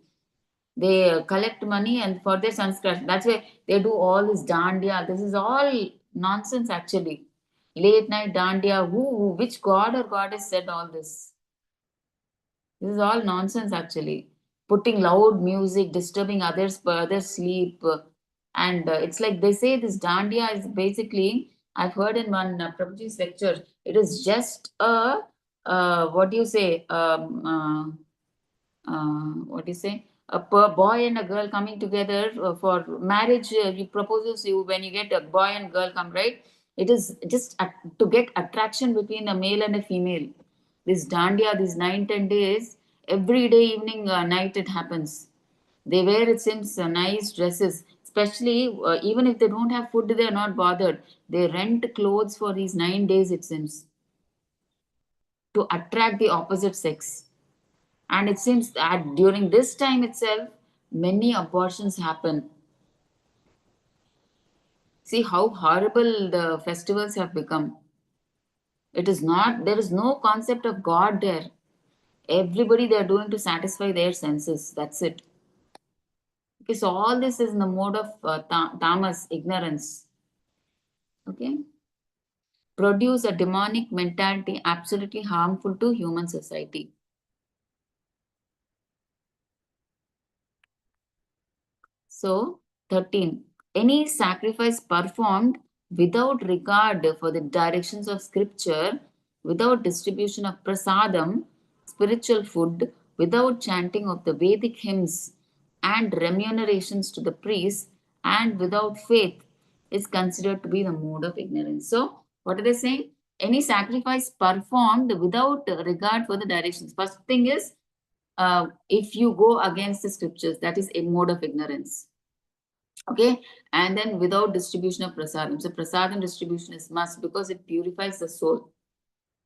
They collect money and for their sanskar. That's why they do all this dandiya. This is all nonsense actually. Late night dandiya. Which god or goddess said all this? This is all nonsense actually. Putting loud music, disturbing others' sleep, and it's like they say this dandiya is basically. I've heard in one Prabhuji's lecture. It is just a what do you say? What do you say? A boy and a girl coming together for marriage. He proposes you when you get a boy and girl come, right? It is just to get attraction between a male and a female. This dandiya, these 9-10 days, every day, evening, night, it happens. They wear, it seems, nice dresses. Especially, even if they don't have food, they are not bothered. They rent clothes for these 9 days, it seems, to attract the opposite sex. And it seems that during this time itself, many abortions happen. See how horrible the festivals have become. It is not, there is no concept of God there. Everybody they are doing to satisfy their senses. That's it. Okay, so all this is in the mode of tamas, ignorance. Okay. produce a demonic mentality absolutely harmful to human society. So, 13. Any sacrifice performed without regard for the directions of scripture, without distribution of prasadam, spiritual food, without chanting of the Vedic hymns and remunerations to the priests, and without faith is considered to be the mode of ignorance. So, what are they saying? Any sacrifice performed without regard for the directions. First thing is, if you go against the scriptures, that is a mode of ignorance. Okay, and then without distribution of prasadam. So prasadam distribution is must because it purifies the soul.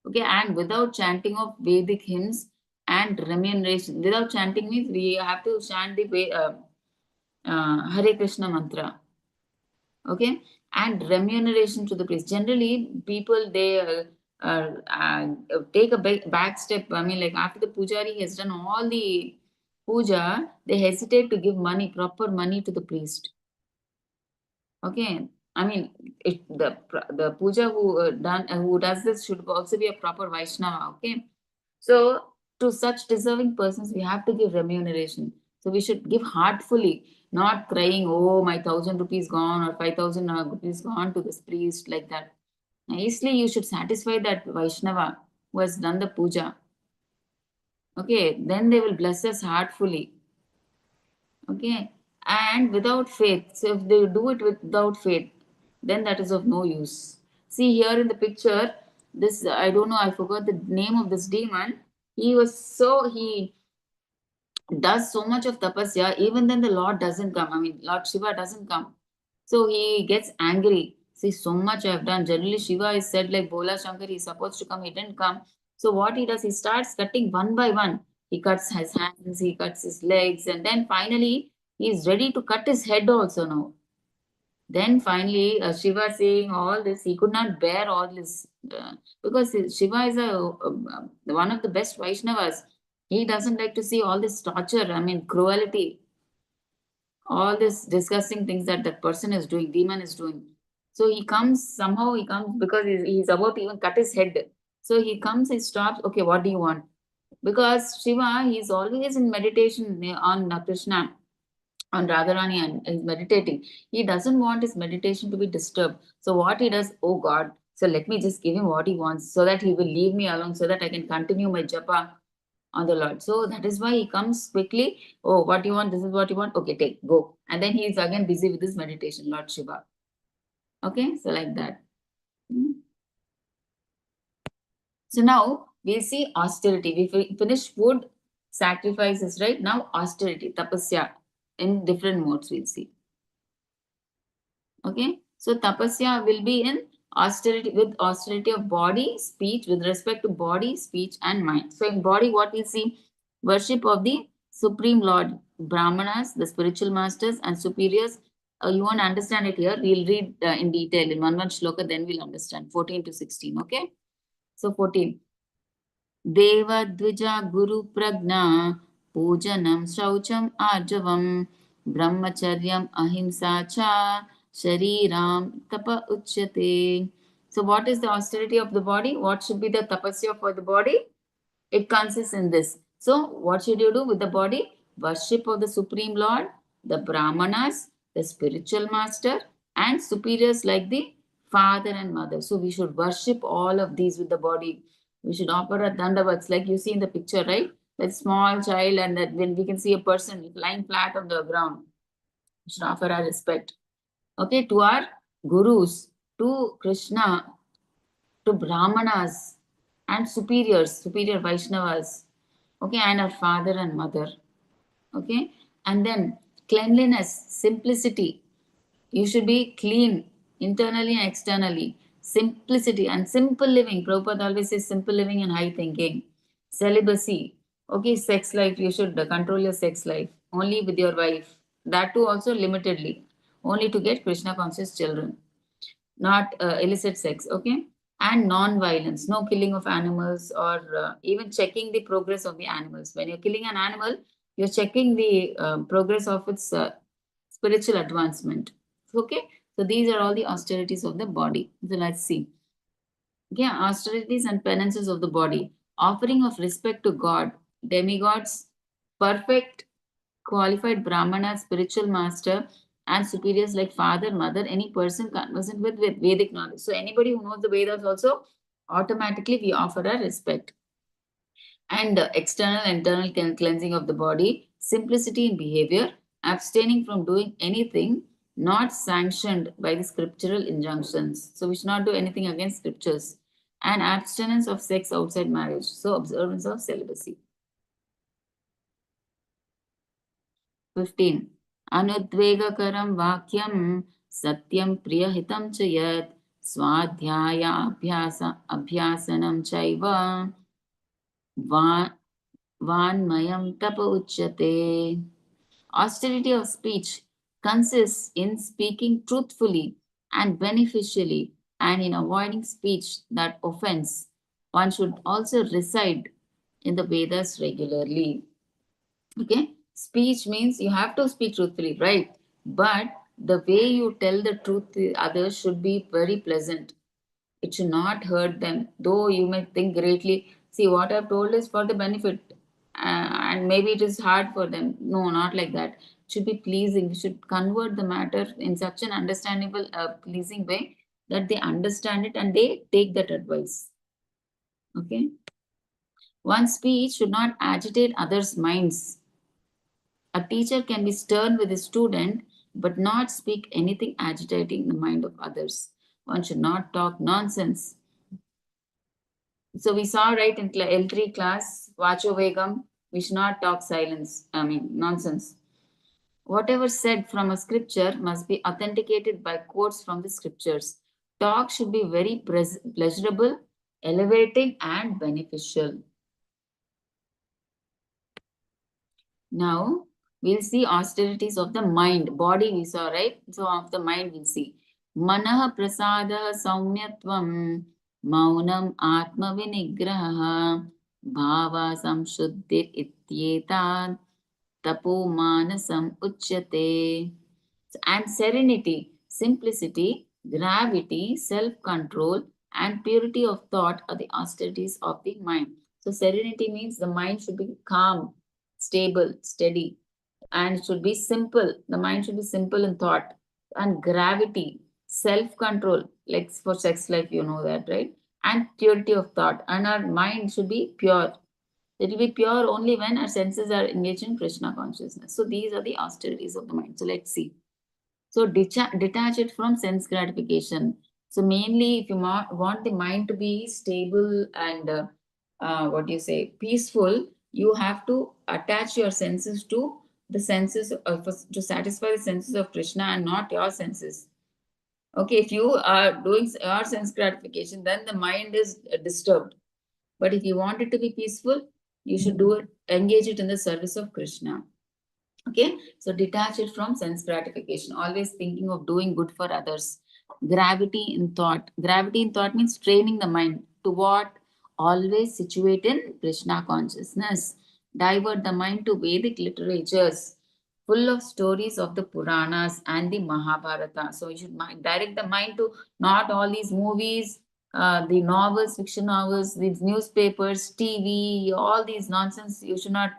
Okay, and without chanting of Vedic hymns and remuneration. Without chanting means we have to chant the Hare Krishna mantra. Okay, and remuneration to the priest. Generally, people they take a back step. I mean, like after the pujari has done all the puja, they hesitate to give money, proper money to the priest. Okay, I mean, the puja who does this should also be a proper Vaishnava. Okay, so to such deserving persons, we have to give remuneration. So we should give heartfully, not crying, "Oh, my 1,000 rupees gone or 5,000 rupees gone to this priest," like that. Nicely, you should satisfy that Vaishnava who has done the puja. Okay, then they will bless us heartfully. Okay, and without faith. So if they do it without faith, then that is of no use. See here in the picture, this I don't know, I forgot the name of this demon. He does so much of tapasya, even then the Lord doesn't come. I mean, Lord Shiva doesn't come. So he gets angry. See, so much I've done. Generally, Shiva is said like Bola Shankar, he's supposed to come, he didn't come. So what he does, he starts cutting one by one. He cuts his hands, he cuts his legs, and then finally he is ready to cut his head also now. Then finally, Shiva saying all this, he could not bear all this because Shiva is one of the best Vaishnavas. He doesn't like to see all this torture, I mean, cruelty, all this disgusting things that that person is doing, demon is doing. So somehow he comes because he's about to even cut his head. So he comes, he stops, okay, what do you want? Because Shiva, he's always in meditation on Krishna, on Radharani, and is meditating. He doesn't want his meditation to be disturbed. So what he does, oh God, so let me just give him what he wants so that he will leave me alone so that I can continue my japa on the Lord. So that is why he comes quickly. Oh, what you want? This is what you want. Okay, take, go. And then he is again busy with his meditation, Lord Shiva. Okay, so like that. So now we'll see austerity. We finished food, sacrifices, right? Now austerity, tapasya, in different modes we'll see. Okay, so tapasya will be in austerity, with austerity of body, speech, with respect to body, speech, and mind. So in body, what we see? Worship of the Supreme Lord, Brahmanas, the spiritual masters, and superiors. You want to understand it here? We'll read in detail in one shloka, then we'll understand 14 to 16. Okay, so 14. देवद्विजा गुरुप्रज्ञा पूजनं शौचम् आर्जवं ब्रह्मचर्यम् अहिंसा च शरीराम tapa uchyate. So what is the austerity of the body? What should be the tapasya for the body? It consists in this. So what should you do with the body? Worship of the Supreme Lord, the Brahmanas, the spiritual master, and superiors like the father and mother. So we should worship all of these with the body. We should offer a dandavats like you see in the picture, right? That small child, and that when we can see a person lying flat on the ground, we should offer our respect. Okay, to our gurus, to Krishna, to Brahmanas and superior Vaishnavas, okay, and our father and mother, okay, and then cleanliness, simplicity. You should be clean internally and externally. Simplicity and simple living. Prabhupada always says simple living and high thinking. Celibacy. Okay, sex life. You should control your sex life only with your wife. That too also limitedly. Only to get Krishna conscious children. Not illicit sex. Okay. And non-violence. No killing of animals or even checking the progress of the animals. When you're killing an animal, you're checking the progress of its spiritual advancement. Okay, so these are all the austerities of the body. So let's see. Okay, austerities and penances of the body, offering of respect to God, demigods, perfect qualified brahmana, spiritual master, and superiors like father, mother, any person conversant with Vedic knowledge. So anybody who knows the Vedas also, automatically we offer our respect. And external and internal cleansing of the body, simplicity in behavior, abstaining from doing anything not sanctioned by the scriptural injunctions. So we should not do anything against scriptures. And abstinence of sex outside marriage. So observance of celibacy. 15. Anudvegakaram vakyam satyam priyahitam च यत् स्वाध्यायाभ्यास abhyasanam chaiva vanmayam tapa uchyate. Austerity of speech consists in speaking truthfully and beneficially and in avoiding speech that offends. One should also recite in the Vedas regularly. Okay, speech means you have to speak truthfully, right? But the way you tell the truth to others should be very pleasant. It should not hurt them, though you may think greatly. See, what I've told is for the benefit, and maybe it is hard for them. No, not like that. It should be pleasing. We should convert the matter in such an understandable, pleasing way that they understand it and they take that advice. Okay. One's speech should not agitate others' minds. A teacher can be stern with his student, but not speak anything agitating the mind of others. One should not talk nonsense. So we saw right in L3 class, Vacho Vegam, we should not talk nonsense. Whatever said from a scripture must be authenticated by quotes from the scriptures. Talk should be very pleasurable, elevating, and beneficial. Now, we'll see austerities of the mind. Body we saw, right? So, of the mind we'll see. Manah prasada saumyatvam maunam atma vinigraha bhava samshuddhir ityetan tapo manasam uchyate. And serenity, simplicity, gravity, self-control, and purity of thought are the austerities of the mind. So serenity means the mind should be calm, stable, steady, and it should be simple. The mind should be simple in thought. And gravity, self-control, like for sex life, you know that, right? And purity of thought. And our mind should be pure. It will be pure only when our senses are engaged in Krishna consciousness. So these are the austerities of the mind. So let's see. So detach it from sense gratification. So mainly, if you want the mind to be stable and what do you say, peaceful, you have to attach your senses to the senses to satisfy the senses of Krishna and not your senses. Okay, if you are doing your sense gratification, then the mind is disturbed. But if you want it to be peaceful, you should do it, engage it in the service of Krishna. Okay, so detach it from sense gratification, always thinking of doing good for others. Gravity in thought. Gravity in thought means training the mind to what? Always situate in Krishna consciousness. Divert the mind to Vedic literatures full of stories of the Puranas and the Mahabharata. So you should direct the mind to not all these movies, the novels, fiction novels, these newspapers, TV, all these nonsense. You should not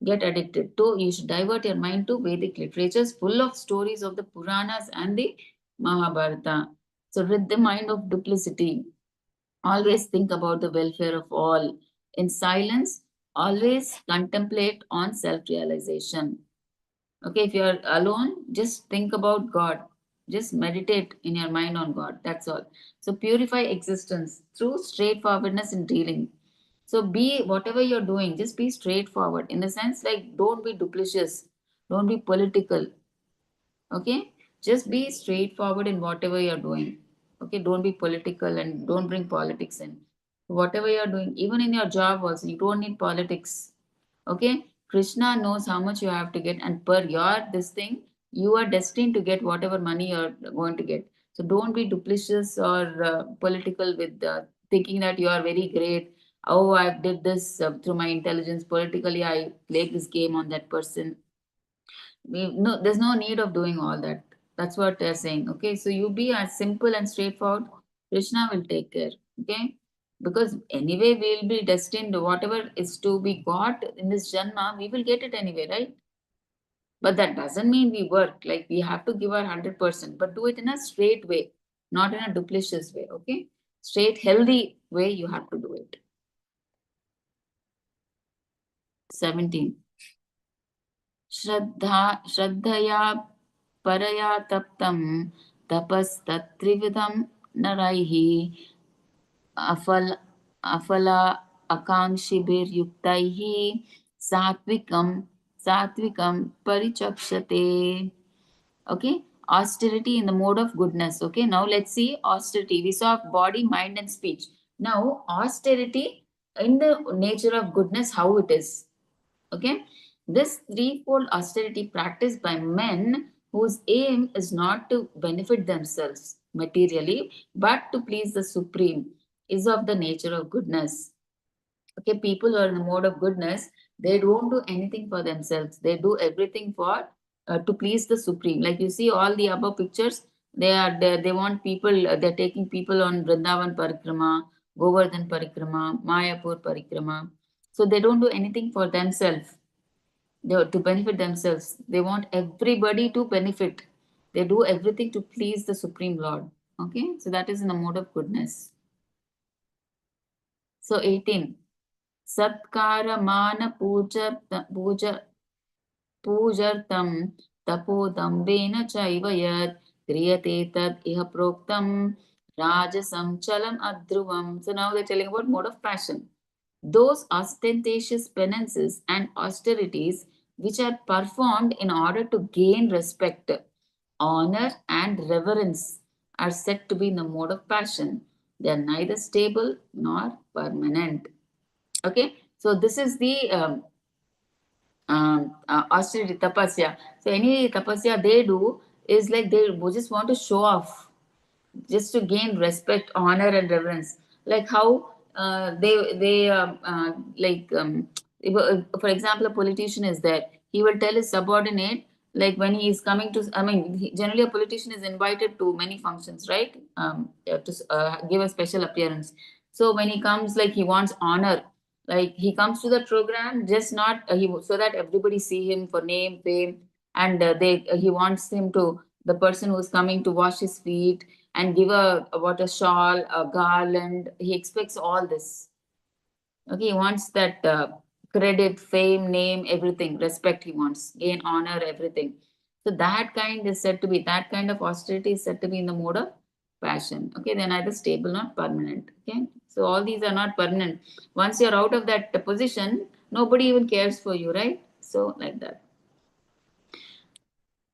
get addicted to. You should divert your mind to Vedic literatures full of stories of the Puranas and the Mahabharata. So rid the mind of duplicity. Always think about the welfare of all. In silence, always contemplate on self-realization. Okay, if you're alone, just think about God. Just meditate in your mind on God. That's all. So purify existence through straightforwardness in dealing. So be whatever you're doing, just be straightforward in the sense like don't be duplicitous, don't be political. Okay, just be straightforward in whatever you're doing. Okay, don't be political and don't bring politics in. Whatever you're doing, even in your job also, you don't need politics. Okay, Krishna knows how much you have to get, and per your this thing, you are destined to get whatever money you're going to get. So don't be duplicitous or political with thinking that you are very great. Oh, I did this through my intelligence. Politically, I played this game on that person. No, there's no need of doing all that. That's what they're saying. Okay, so you be as simple and straightforward. Krishna will take care. Okay, because anyway we'll be destined, whatever is to be got in this janma, we will get it anyway, right? But that doesn't mean we work, like we have to give our 100%, but do it in a straight way, not in a duplicitous way. Okay, straight healthy way you have to do it. 17. श्रद्धया परया तप्तं तपस्तत्त्रिविधं नरैः अफल अफला आकांक्षिभिर्युक्तैः सात्विकं सात्विकं परिचक्षते. Okay, austerity in the mode of goodness. Okay, now let's see austerity. We saw body, mind, and speech. Now austerity in the nature of goodness, how it is. Okay, this threefold austerity practiced by men whose aim is not to benefit themselves materially but to please the Supreme is of the nature of goodness. Okay, people who are in the mode of goodness, they don't do anything for themselves. They do everything for to please the Supreme. Like you see all the above pictures, they want people. They're taking people on Vrindavan Parikrama, Govardhan Parikrama, Mayapur Parikrama. So they don't do anything for themselves, to benefit themselves. They want everybody to benefit. They do everything to please the Supreme Lord. Okay, so that is in the mode of goodness. So 18. Satkara mana पूजर्तं तपोदम्बेन चैव यत् क्रियते तत् इह प्रोक्तं rajasam chalam adruvam. So now they're telling about mode of passion. Those ostentatious penances and austerities which are performed in order to gain respect, honor, and reverence are said to be in the mode of passion. They are neither stable nor permanent. Okay, so this is the austerity tapasya. So any tapasya they do is like they just want to show off, just to gain respect, honor, and reverence. Like how they like for example, a politician is there. He will tell his subordinate, like when he is coming to. I mean, generally a politician is invited to many functions, right? To give a special appearance. So when he comes, like he wants honor. Like he comes to the program just not so that everybody see him for name, fame, and he wants him to, the person who's coming to wash his feet and give a shawl, a garland. He expects all this. Okay, he wants that credit, fame, name, everything, respect. He wants gain, honor, everything. So that kind is said to be, that kind of austerity is said to be in the mode of passion. Okay, they're neither stable nor permanent. Okay, so all these are not permanent. Once you're out of that position, nobody even cares for you, right? So like that.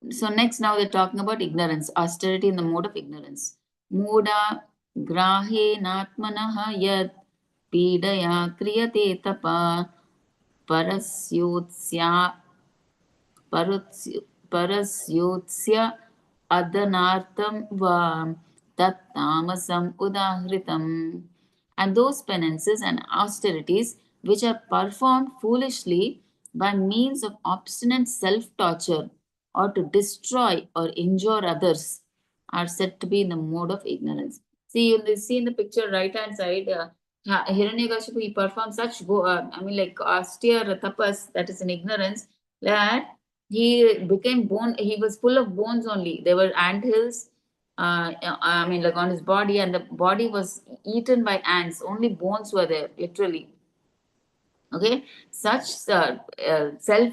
So next, now they're talking about ignorance, austerity in the mode of ignorance. Muda grahe natmanaha yad pidaya kriyate tapa parasyutsya परस्योत्स्य अदनार्थं वा तत्तामसम् उदाहृतम्. And those penances and austerities which are performed foolishly by means of obstinate self-torture or to destroy or injure others are said to be in the mode of ignorance. See in the picture right hand side, Hiranyakashipu, he performed such like austere tapas, that is in ignorance, that he became bone. He was full of bones only. There were ant hills. I mean, like on his body, and the body was eaten by ants. Only bones were there, literally. Okay, such self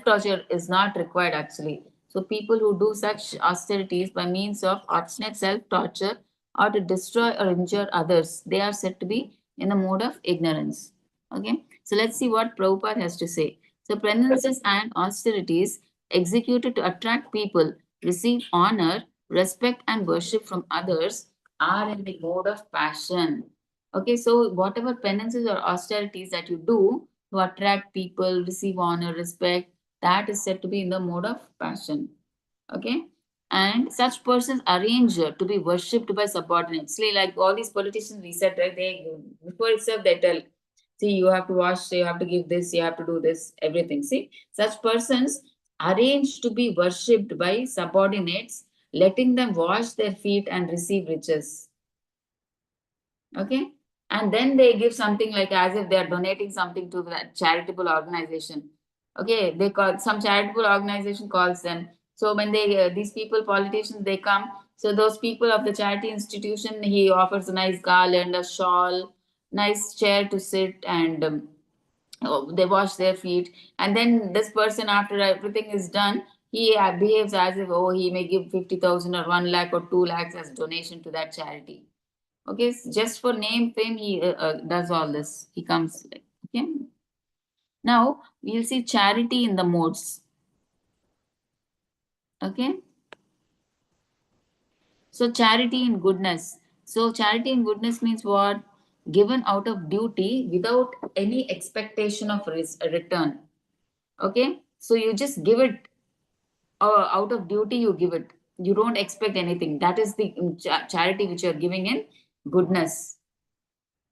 torture is not required actually. So people who do such austerities by means of obstinate self torture or to destroy or injure others, they are said to be in the mode of ignorance. Okay, so let's see what Prabhupada has to say. So penances and austerities executed to attract people, receive honor, respect, and worship from others are in the mode of passion. Okay, so whatever penances or austerities that you do to attract people, receive honor, respect, that is said to be in the mode of passion. Okay, and such persons arrange to be worshipped by subordinates. See, like all these politicians we said, right? They before itself they tell, see, you have to wash, you have to give this, you have to do this, everything. See, such persons arrange to be worshipped by subordinates, letting them wash their feet and receive riches. Okay, and then they give something like as if they are donating something to that charitable organization. Okay, they call some charitable organization calls them. So when they these people, politicians, they come. So those people of the charity institution, he offers a nice garland, a shawl, nice chair to sit, and they wash their feet. And then this person, after everything is done, he behaves as if, oh, he may give 50,000 or 1 lakh or 2 lakhs as donation to that charity. Okay, just for name, fame, he does all this. He comes. Okay. Now we'll see charity in the modes. Okay. So charity in goodness. So charity in goodness means what? Given out of duty without any expectation of return. Okay. So you just give it out of duty. You give it. You don't expect anything. That is the charity which you are giving in goodness.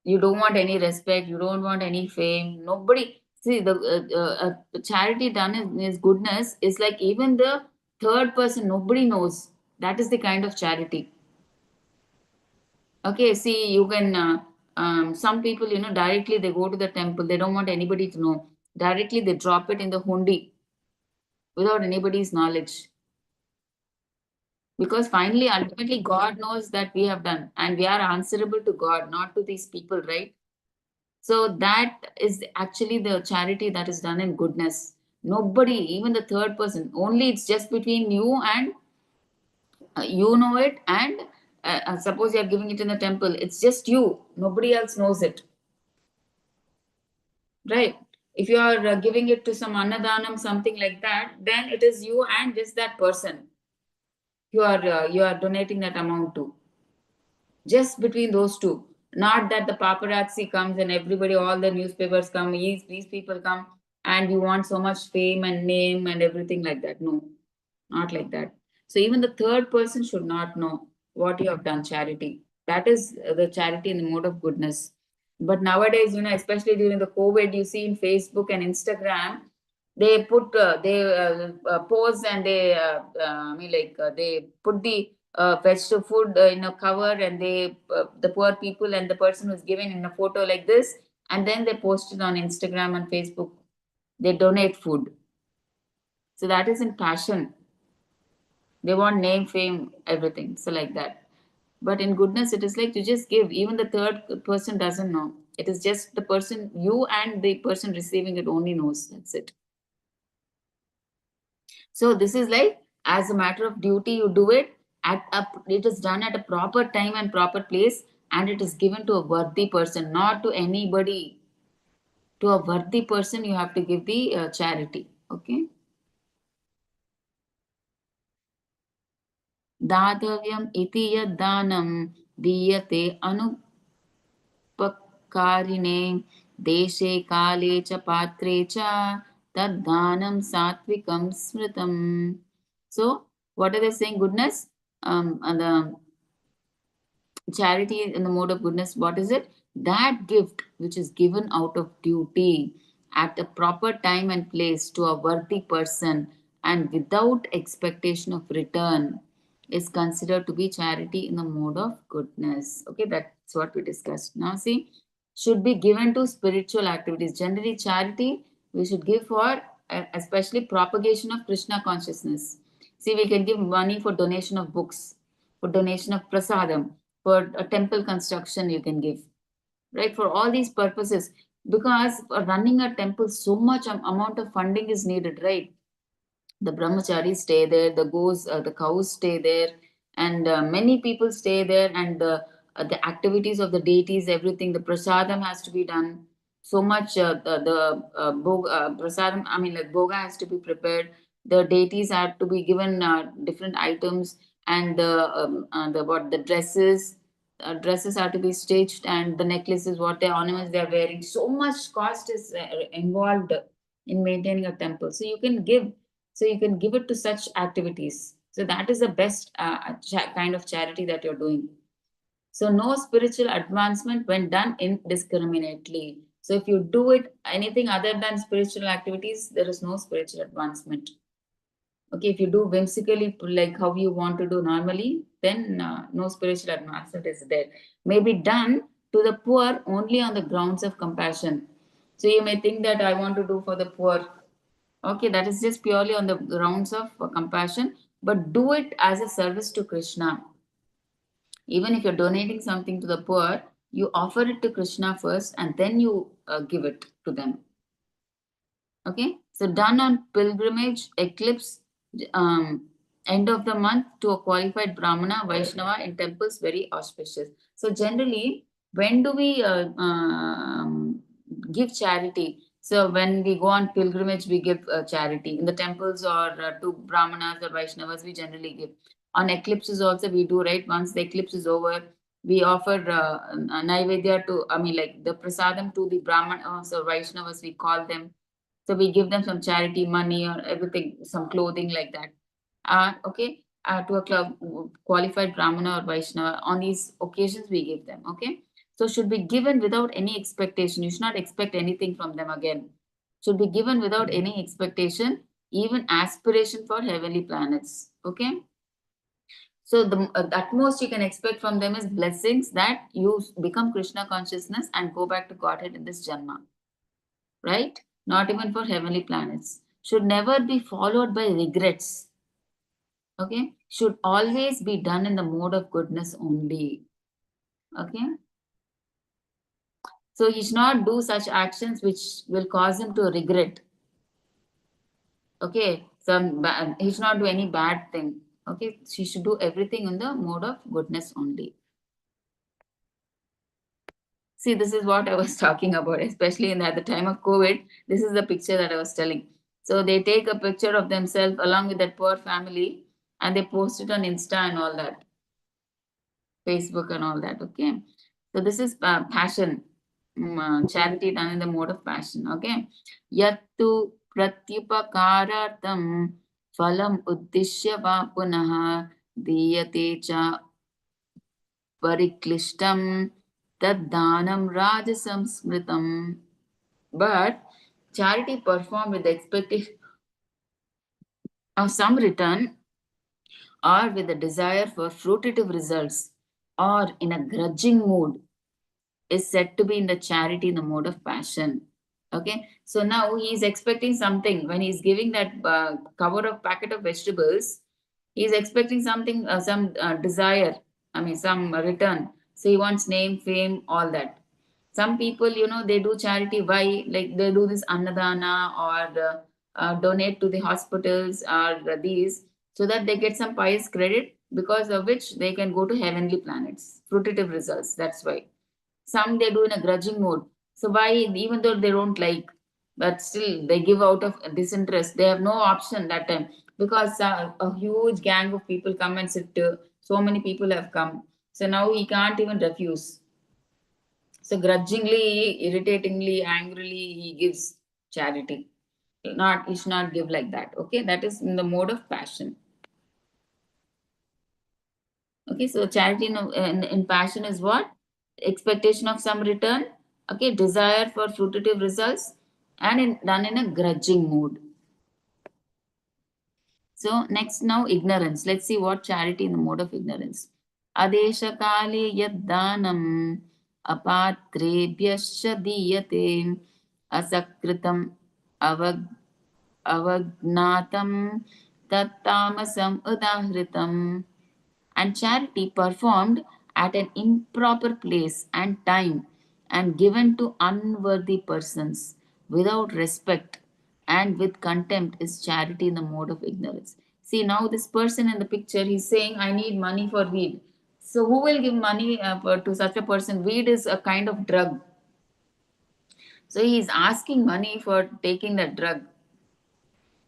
You don't want any respect, you don't want any fame, nobody. See, the charity done is goodness is like even the third person, nobody knows. That is the kind of charity. Okay, see, you can some people, directly they go to the temple, they don't want anybody to know. Directly they drop it in the hundi without anybody's knowledge, because finally ultimately God knows that we have done, and we are answerable to God, not to these people, right? So that is actually the charity that is done in goodness. Nobody, even the third person, only it's just between you and you know it, and suppose you are giving it in the temple, it's just you, nobody else knows it, right? If you are giving it to some annadanam, something like that, then it is you and just that person you are donating that amount to, just between those two. Not that the paparazzi comes and everybody, all the newspapers come, these people come, and you want so much fame and name and everything like that. No, not like that. So even the third person should not know what you have done charity. That is the charity in the mode of goodness. But nowadays, especially during the COVID, you see in Facebook and Instagram, they put pose, and they I mean like they put the vegetable food in a cover, and they the poor people and the person who's given in a photo like this, and then they post it on Instagram and Facebook. They donate food. So that is in passion. They want name, fame, everything. So like that. But in goodness, it is like you just give. Even the third person doesn't know. It is just the person, you and the person receiving it only knows. That's it. So this is like as a matter of duty, you do it it is done at a proper time and proper place, and it is given to a worthy person, not to anybody. To a worthy person, you have to give the charity. Okay. दातव्यम इति यद्दानं दीयते अनुपकारिणे देशे काले च पात्रे च तद्दानं सात्विकं स्मृतम्. So what are they saying? Goodness, and the charity in the mode of goodness, what is it? That gift which is given out of duty at a proper time and place to a worthy person and without expectation of return is considered to be charity in the mode of goodness. Okay, that's what we discussed. Now, see, should be given to spiritual activities. Generally, charity we should give for especially propagation of Krishna consciousness. See, we can give money for donation of books, for donation of prasadam, for a temple construction you can give, right? For all these purposes, because for running a temple, so much amount of funding is needed, right? The brahmacharis stay there, the cows stay there, and many people stay there, and the activities of the deities, everything, the prasadam has to be done. So much prasadam, I mean, like boga has to be prepared. The deities have to be given different items, and the dresses are to be stitched, and the necklaces, what the ornaments they are wearing. So much cost is involved in maintaining a temple. So you can give it to such activities. So that is the best kind of charity that you're doing. So no spiritual advancement when done indiscriminately. So if you do it anything other than spiritual activities, there is no spiritual advancement. Okay, if you do whimsically like how you want to do normally, then no spiritual advancement is there. May be done, to the poor only on the grounds of compassion. So you may think that I want to do for the poor. Okay, that is just purely on the grounds of compassion, but do it as a service to Krishna. Even if you're donating something to the poor, you offer it to Krishna first and then you give it to them. Okay, so done on pilgrimage, eclipse, end of the month to a qualified Brahmana, Vaishnava in temples, very auspicious. So generally, when do we give charity? So when we go on pilgrimage, we give charity in the temples or to Brahmanas or Vaishnavas. We generally give. On eclipses also we do, right? Once the eclipse is over, we offer naivedya to, I mean, like the prasadam to the Brahmanas or Vaishnavas. We call them, so we give them some charity, money or everything, some clothing like that. Okay, to a club, qualified Brahmana or Vaishnava. On these occasions, we give them. Okay, so should be given without any expectation. You should not expect anything from them again. Should be given without any expectation, even aspiration for heavenly planets. Okay. So the utmost you can expect from them is blessings that you become Krishna consciousness and go back to Godhead in this Janma, right? Not even for heavenly planets. Should never be followed by regrets. Okay? Should always be done in the mode of goodness only. Okay? So he should not do such actions which will cause him to regret. Okay? He should not do any bad thing. Okay? He should do everything in the mode of goodness only. See, this is what I was talking about, especially at the time of COVID. This is the picture that I was telling. So they take a picture of themselves along with that poor family and they post it on Insta and all that, Facebook and all that. Okay. So this is passion, charity done in the mode of passion. Okay. Yattu pratyupakarartam phalam uddishya va punaha diyate cha परिक्लिष्टं तद्दानं राजसंस्मृतम्. But charity performed with the expectation of some return or with a desire for fruitive results or in a grudging mood is said to be in the charity in the mode of passion. Okay, so now he is expecting something when he's giving that cover of packet of vegetables. He is expecting something, some desire. I mean, some return. So he wants name, fame, all that. Some people, they do charity. Why? Like they do this annadana or donate to the hospitals or these, so that they get some pious credit, because of which they can go to heavenly planets, fruitive results. That's why. Some they do in a grudging mode. So why, even though they don't like, but still they give out of disinterest. They have no option that time, because a huge gang of people come and sit. So many people have come. So now he can't even refuse. So grudgingly, irritatingly, angrily, he gives charity. Not, he should not give like that. Okay, that is in the mode of passion. Okay, so charity in passion is what? Expectation of some return, okay, desire for fruitive results, and done in a grudging mood. So next, now ignorance. Let's see what charity in the mode of ignorance. Adesha kale yaddanam apatrebhyascha diyate asakritam avag avagnatam tattamasam udahritam. And charity performed at an improper place and time and given to unworthy persons without respect and with contempt is charity in the mode of ignorance. See, now this person in the picture, he's saying, I need money for weed. So who will give money to such a person? Weed is a kind of drug. So he is asking money for taking that drug.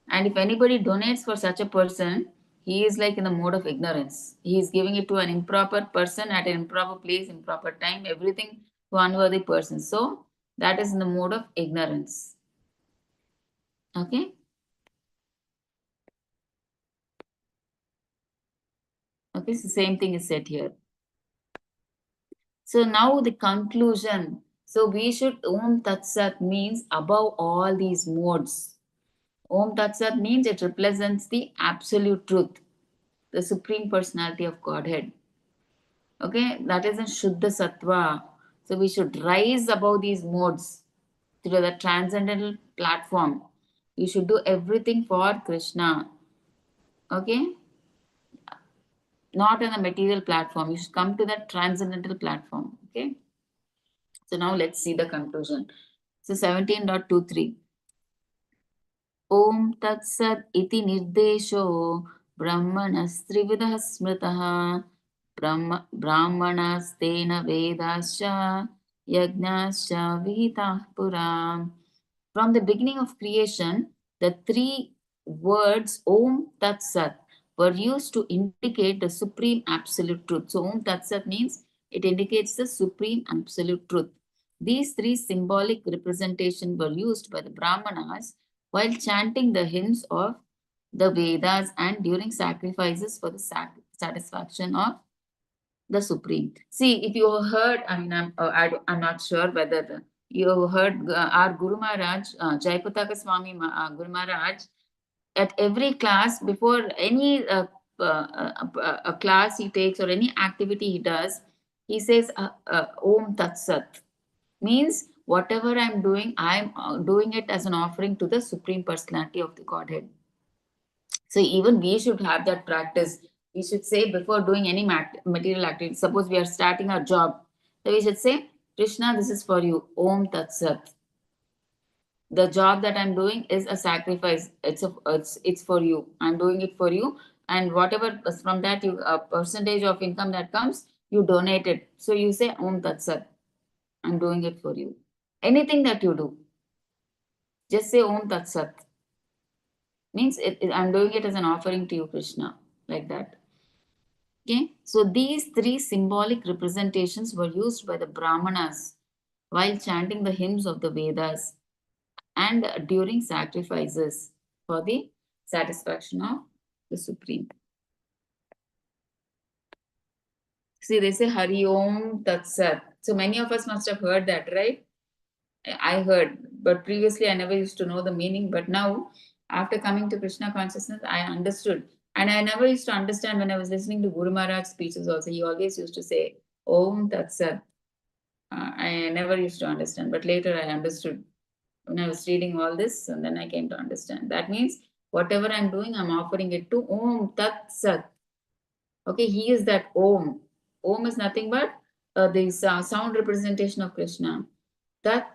And if anybody donates for such a person, he is like in the mode of ignorance. He is giving it to an improper person at an improper place, improper time, everything to unworthy person. So that is in the mode of ignorance. Okay. Okay, so same thing is said here. So now the conclusion. So we should, Om Tat Sat means above all these modes. Om Tat Sat means it represents the absolute truth, the Supreme Personality of Godhead. Okay, that is in Shuddha Sattva. So we should rise above these modes to the transcendental platform. You should do everything for Krishna. Okay? Not on the material platform. You should come to that transcendental platform. Okay? So now let's see the conclusion. So 17.23. Om Tat Sat iti nirdesho brahmanastrividah smritah brahmanastena vedascha yajnascha vihitah puram. From the beginning of creation, the three words Om Tat Sat were used to indicate the supreme absolute truth. So Om Tat Sat means it indicates the supreme absolute truth. These three symbolic representations were used by the Brahmanas while chanting the hymns of the Vedas and during sacrifices for the satisfaction of the Supreme. See, if you heard, I mean, I'm not sure whether you heard our Guru Maharaj, Jayapataka Swami Guru Maharaj, at every class, before any a class he takes or any activity he does, he says, Om Tat Sat. Means whatever I'm doing, I'm doing it as an offering to the Supreme Personality of the Godhead. So even we should have that practice. We should say before doing any material activity, suppose we are starting our job, so we should say, Krishna, this is for you. Om Tat Sat. The job that I'm doing is a sacrifice. It's for you. I'm doing it for you. And whatever from that you a percentage of income that comes, you donate it. So you say Om Tat Sat. I'm doing it for you. Anything that you do, just say Om Tat Sat. Means I'm doing it as an offering to you, Krishna, like that. Okay, so these three symbolic representations were used by the Brahmanas while chanting the hymns of the Vedas and during sacrifices for the satisfaction of the Supreme. See, they say Hari Om Tat Sat. So many of us must have heard that, right? I heard, but previously I never used to know the meaning. But now, after coming to Krishna consciousness, I understood. And I never used to understand when I was listening to Guru Maharaj's speeches also. He always used to say, Om Tat Sat. I never used to understand, but later I understood when I was reading all this, and then I came to understand. That means whatever I'm doing, I'm offering it to Om Tat Sat. Okay, he is that Om. Om is nothing but this sound representation of Krishna. Tat,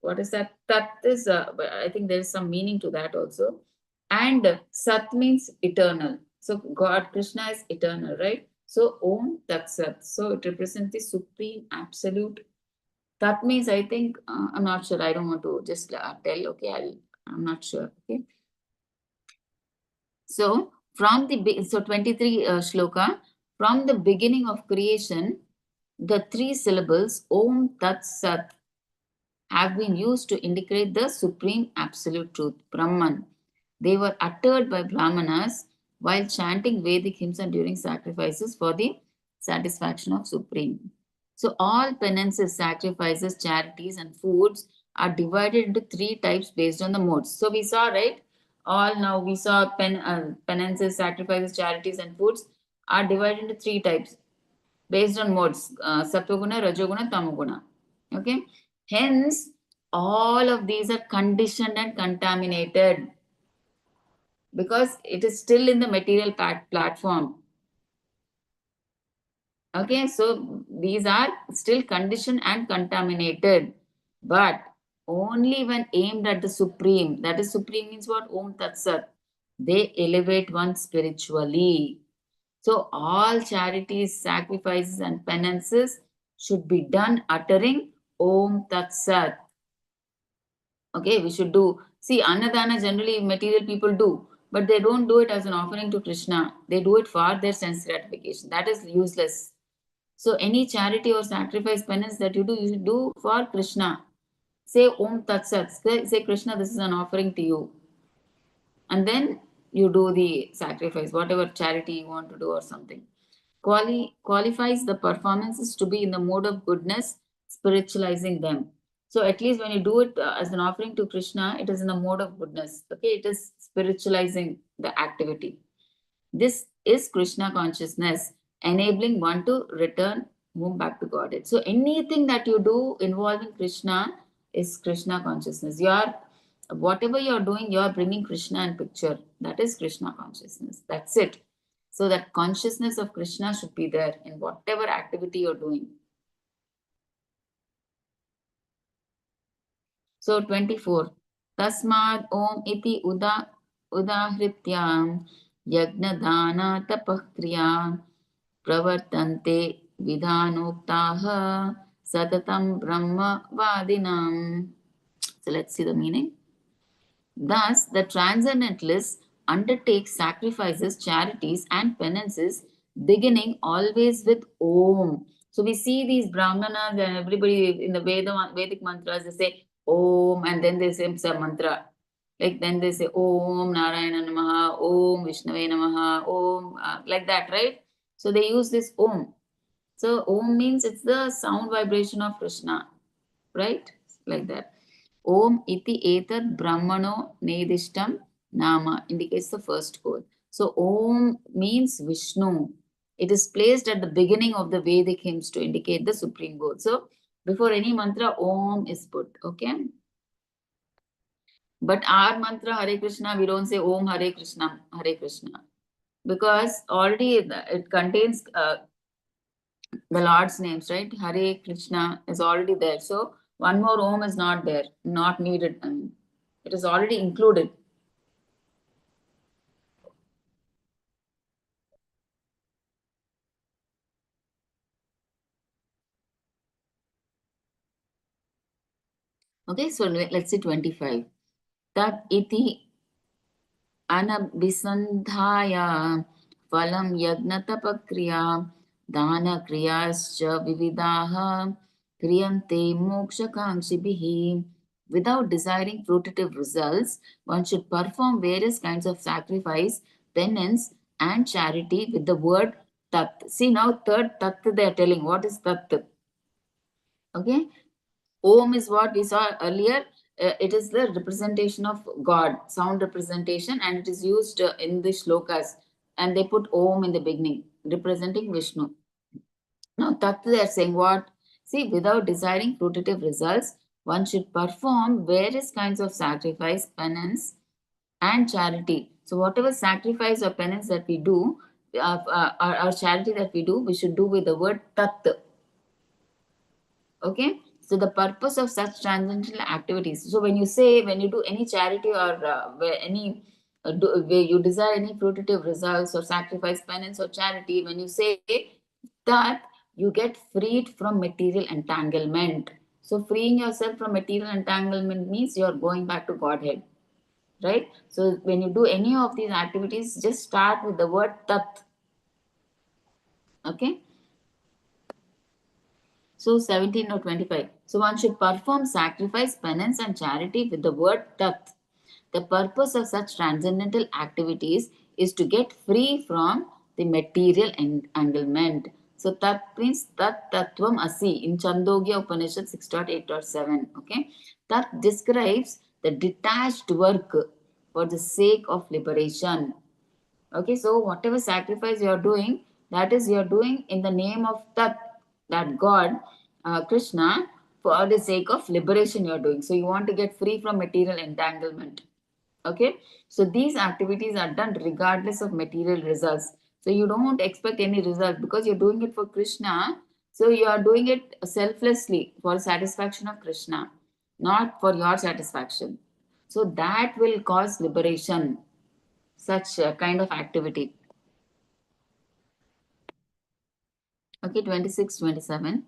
what is that? Tat is, I think there is some meaning to that also. And Sat means eternal. So God, Krishna is eternal, right? So Om Tat Sat. So it represents the supreme absolute. Tat means, I think, I'm not sure. I don't want to just tell. Okay, I'm not sure. Okay. So from the 23 shloka, from the beginning of creation, the three syllables Om Tat Sat have been used to indicate the supreme absolute truth, Brahman. They were uttered by Brahmanas while chanting Vedic hymns and during sacrifices for the satisfaction of Supreme. So all penances, sacrifices, charities, and foods are divided into three types based on the modes. So we saw, right? All now we saw penances, sacrifices, charities, and foods are divided into three types based on modes: Sattva-guna, Rajoguna, Tamoguna. Okay. Hence, all of these are conditioned and contaminated because it is still in the material platform. Okay, so these are still conditioned and contaminated, but only when aimed at the Supreme. That is, Supreme means what? Om Tat Sat. They elevate one spiritually. So all charities, sacrifices, and penances should be done uttering Om Tat Sat. Okay, we should do. See, Annadana generally material people do, but they don't do it as an offering to Krishna. They do it for their sense gratification. That is useless. So any charity or sacrifice penance that you should do for Krishna. Say Om Tat Sat. Say Krishna, this is an offering to you. And then you do the sacrifice, whatever charity you want to do or something. Qualifies the performances to be in the mode of goodness, spiritualizing them. So at least when you do it as an offering to Krishna, it is in the mode of goodness. Okay, it is spiritualizing the activity. This is Krishna consciousness, enabling one to return Move back to Godhead. So anything that you do involving Krishna is Krishna consciousness. You are whatever you are doing, you are bringing Krishna in picture. That is Krishna consciousness. That's it. So that consciousness of Krishna should be there in whatever activity you're doing. So 24. Tasmad Om iti udahrityam yajnadana tapakriya pravartante vidhanoktaha satatam brahma vadinam. So let's see the meaning. Thus, the transcendentalist undertakes sacrifices, charities, and penances, beginning always with Om. So we see these Brahmanas and everybody in the Vedic mantras, they say Om and then they say some mantra. Like then they say Om Narayana Namaha, Om Vishnave Namaha, Om, like that, right? So they use this Om. So Om means it's the sound vibration of Krishna, right? Like that. Om iti etat brahmano nedishtam nama indicates the first code. So Om means Vishnu. It is placed at the beginning of the Vedic hymns to indicate the supreme God. So before any mantra, Om is put. Okay. But our mantra Hare Krishna, we don't say Om Hare Krishna, Hare Krishna. Because already it contains the Lord's names, right? Hare Krishna is already there. So one more Om is not there, not needed. I mean, it is already included. Okay, so let's see 25. Tat iti anabhisandhaya phalam yagnatapakriya dana kriyascha vividaha kriyante mokshakangshibihi. Without desiring fruitive results, one should perform various kinds of sacrifice, penance, and charity with the word tat. See now, third tat they are telling. What is tat? Okay, Om is what we saw earlier. It is the representation of God, sound representation, and it is used in the shlokas. And they put Om in the beginning, representing Vishnu. Now, Tat they are saying what? See, without desiring fruitive results, one should perform various kinds of sacrifice, penance, and charity. So, whatever sacrifice or penance that we do, our charity that we do, we should do with the word Tat. Okay, so the purpose of such transcendental activities. So when you do any charity or where any where you desire any fruitive results or sacrifice, penance or charity, when you say that, you get freed from material entanglement. So freeing yourself from material entanglement means you are going back to Godhead, right? So when you do any of these activities, just start with the word tat. Okay. So 17 or 25. So one should perform sacrifice, penance, and charity with the word tat. The purpose of such transcendental activities is to get free from the material entanglement. So tat means tat tattvam asi in Chandogya Upanishad 6.8.7. Okay. Tat describes the detached work for the sake of liberation. Okay, so whatever sacrifice you are doing, that is you are doing in the name of that God, Krishna, for the sake of liberation you are doing. So you want to get free from material entanglement. Okay, so these activities are done regardless of material results. So you don't expect any result because you're doing it for Krishna. So you are doing it selflessly for satisfaction of Krishna, not for your satisfaction. So that will cause liberation, such kind of activity. Okay, 26, 27.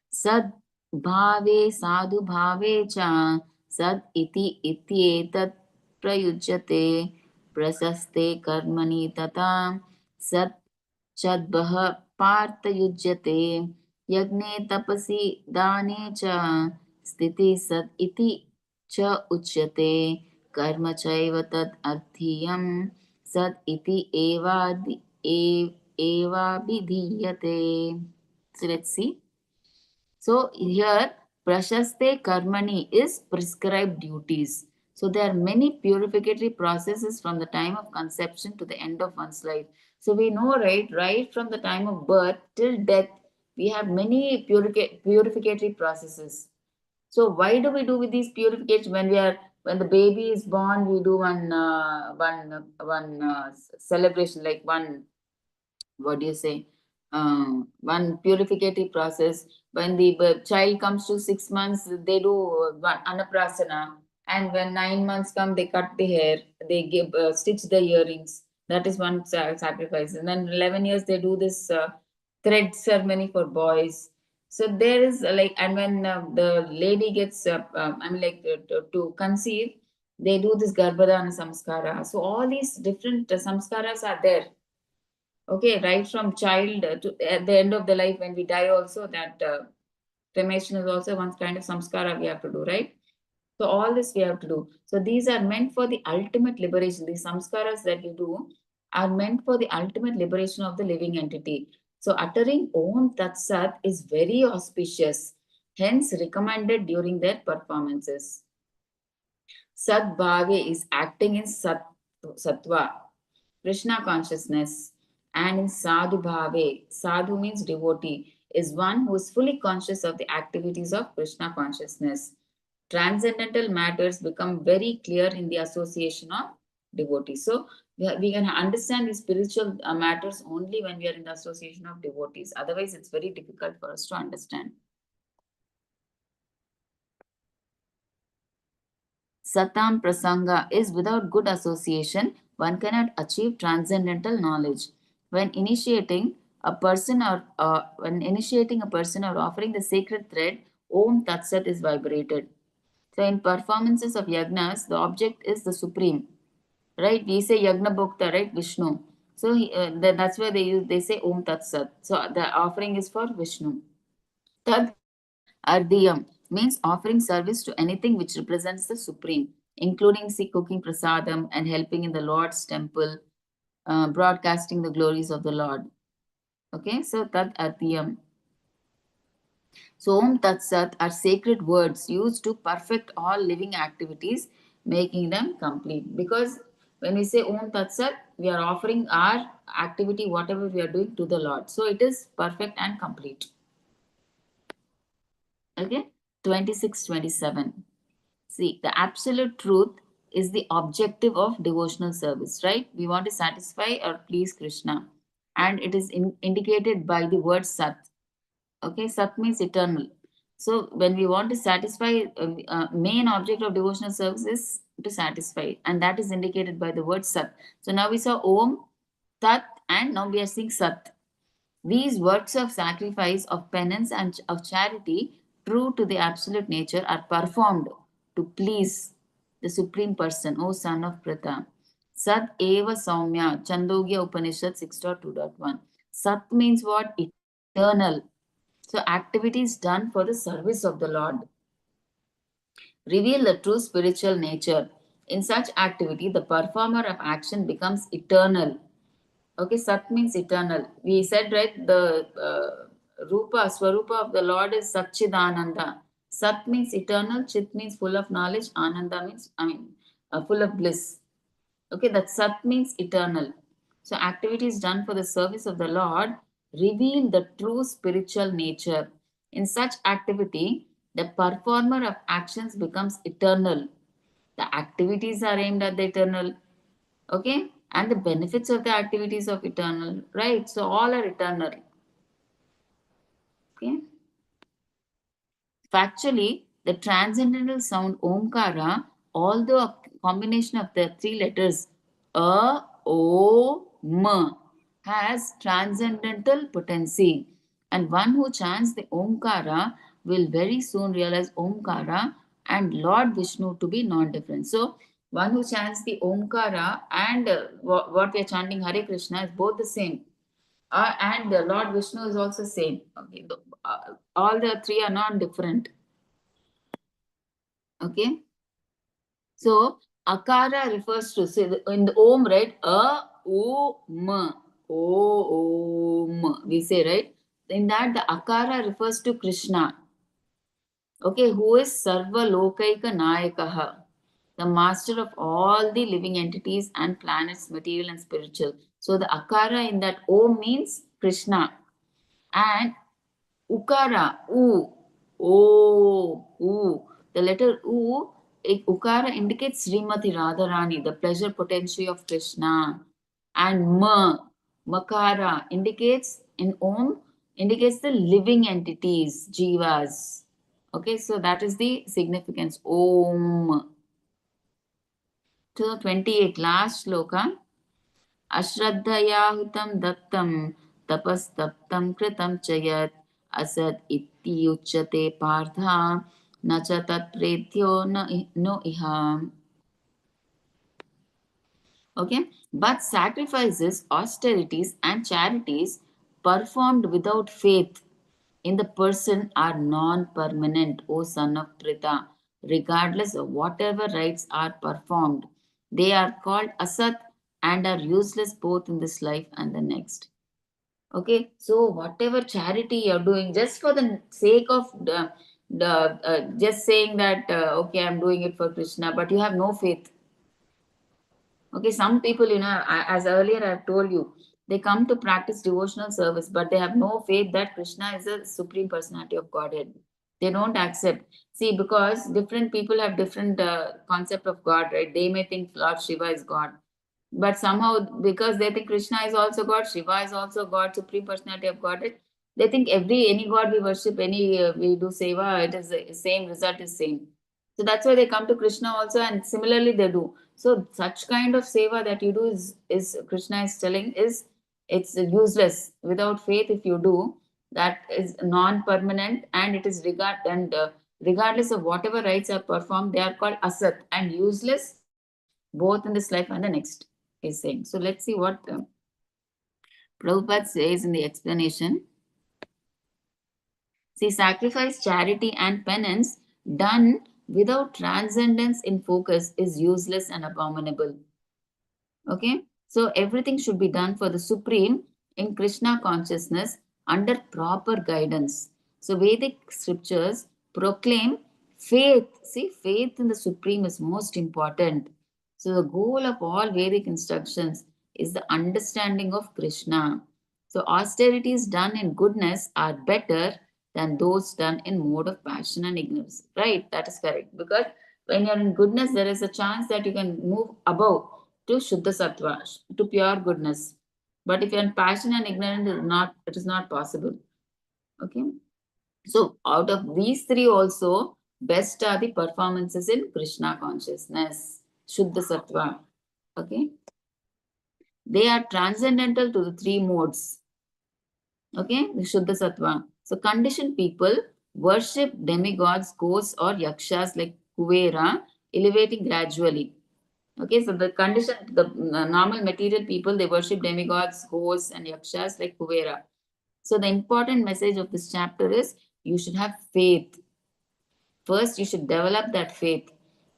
Sad bhave sadhu bhave cha sad iti ityetat prayujyate prasaste karmani tata sad chadbah partayujyate yagne tapasi dane cha sthiti sad iti cha uchyate karma chaiva tad arthiyam sad iti eva vidhiyate. So let's see. So here, prashaste karmani is prescribed duties. So there are many purificatory processes from the time of conception to the end of one's life. So we know, right from the time of birth till death, we have many purificatory processes. So why do we do with these purifications when the baby is born? We do one celebration, like one, what do you say, one purificatory process. When the child comes to 6 months, they do one anaprasana, and when 9 months come, they cut the hair, they give stitch the earrings. That is one sacrifice. And then 11 years they do this thread ceremony for boys. So there is and when the lady gets to conceive, they do this garbhadana samskara. So all these different samskaras are there. Okay, right from child to at the end of the life, when we die also, that cremation is also one kind of samskara we have to do, right? So all this we have to do. So these are meant for the ultimate liberation. These samskaras that we do are meant for the ultimate liberation of the living entity. So uttering Om Tat Sat is very auspicious, hence recommended during their performances. Sat Bhave is acting in Sattva, Krishna consciousness, and in Sadhu Bhave, Sadhu means devotee, is one who is fully conscious of the activities of Krishna consciousness. Transcendental matters become very clear in the association of devotees. So we can understand these spiritual matters only when we are in the association of devotees. Otherwise, it's very difficult for us to understand. Satam Prasanga is without good association, one cannot achieve transcendental knowledge. When initiating a person or offering the sacred thread, Om Tat Sat is vibrated. So in performances of yagnas, the object is the supreme, right? We say yagna bhokta, right? Vishnu. So that's why they say Om Tat Sat. So the offering is for Vishnu. Tad Ardiyam means offering service to anything which represents the supreme, including cooking prasadam and helping in the Lord's temple, broadcasting the glories of the Lord. Okay, so Tad Ardiyam. So Om Tat Sat are sacred words used to perfect all living activities, making them complete. Because when we say Om Tat Sat, we are offering our activity, whatever we are doing, to the Lord. So it is perfect and complete. Okay, 26, 27. See, the absolute truth is the objective of devotional service, right? We want to satisfy or please Krishna. And it is indicated by the word Sat. Okay, Sat means eternal. So when we want to satisfy, main object of devotional service is to satisfy, and that is indicated by the word Sat. So now we saw Om, Tat, and now we are seeing Sat. These works of sacrifice, of penance, and of charity, true to the absolute nature, are performed to please the Supreme Person, O Son of Pratha. Sat eva Saumya, Chandogya Upanishad 6.2.1. Sat means what? Eternal. So activities done for the service of the Lord reveal the true spiritual nature. In such activity, the performer of action becomes eternal. Okay, Sat means eternal. We said, right, the Swarupa of the Lord is Satchidananda. Sat means eternal, Chit means full of knowledge, Ananda means, full of bliss. Okay, that Sat means eternal. So activities done for the service of the Lord reveal the true spiritual nature. In such activity, the performer of actions becomes eternal. The activities are aimed at the eternal. Okay, and the benefits of the activities of eternal, right? So all are eternal. Okay. Factually, the transcendental sound Omkara, although a combination of the three letters A, O, M, has transcendental potency. And one who chants the Omkara will very soon realize Omkara and Lord Vishnu to be non-different. So, one who chants the Omkara and what we are chanting Hare Krishna is both the same. And Lord Vishnu is also same. Okay, all the three are not different. Okay, so akara refers to, say in the Om, right? O M, Om. We say, right? In that the akara refers to Krishna. Okay, who is Sarva Lokaika Nayakaha. the master of all the living entities and planets, material and spiritual. So the akara in that Om means Krishna, and ukara, u, o, u. The letter u, ukara indicates Srimati Radharani, the pleasure potency of Krishna, and makara indicates in Om indicates the living entities, jivas. Okay, so that is the significance. Om. To 28, last sloka. Ashraddhayahutam dattam tapastaptam kritam chayat asad itti uchyate partha na cha tat pretyo no iha. Okay, but sacrifices, austerities, and charities performed without faith in the person are non-permanent, O son of Prita, regardless of whatever rites are performed. They are called asat and are useless both in this life and the next. Okay, so whatever charity you're doing, just for the sake of just saying that okay, I'm doing it for Krishna, but you have no faith. Okay, some people, as earlier I've told you, they come to practice devotional service, but they have no faith that Krishna is a supreme personality of Godhead. They don't accept. See, because different people have different concept of God, right? They may think Lord Shiva is God, but somehow because they think Krishna is also God, Shiva is also God, supreme personality of Godhead, they think any God we worship, any we do seva, it is the same result is same. So that's why they come to Krishna also, and similarly they do. So such kind of seva that you do is Krishna is telling is it's useless without faith. If you do that is non-permanent, and it is regardless of whatever rites are performed, they are called asat and useless both in this life and the next. Is saying. So let's see what Prabhupada says in the explanation. See, sacrifice, charity, and penance done without transcendence in focus is useless and abominable. Okay, so everything should be done for the Supreme in Krishna consciousness under proper guidance. So, Vedic scriptures proclaim faith. See, faith in the Supreme is most important. So, the goal of all Vedic instructions is the understanding of Krishna. So, austerities done in goodness are better than those done in mode of passion and ignorance. Right? That is correct. Because when you're in goodness, there is a chance that you can move above to Shuddha Sattva, to pure goodness. But if you're in passion and ignorance, it is not possible. Okay. So out of these three also, best are the performances in Krishna consciousness, Shuddha Sattva. Okay. They are transcendental to the three modes. Okay, the Shuddha Sattva. So conditioned people worship demigods, ghosts, or yakshas like Kuvera, elevating gradually. Okay, so the normal material people, they worship demigods, ghosts, and yakshas like Kuvera. So the important message of this chapter is you should have faith. First, you should develop that faith.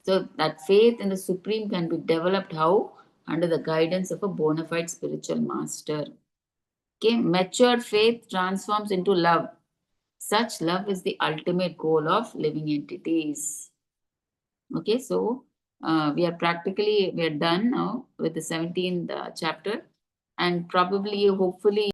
So that faith in the Supreme can be developed how? Under the guidance of a bona fide spiritual master. Okay, matured faith transforms into love. Such love is the ultimate goal of living entities. Okay, so we are done now with the 17th chapter, and probably, hopefully,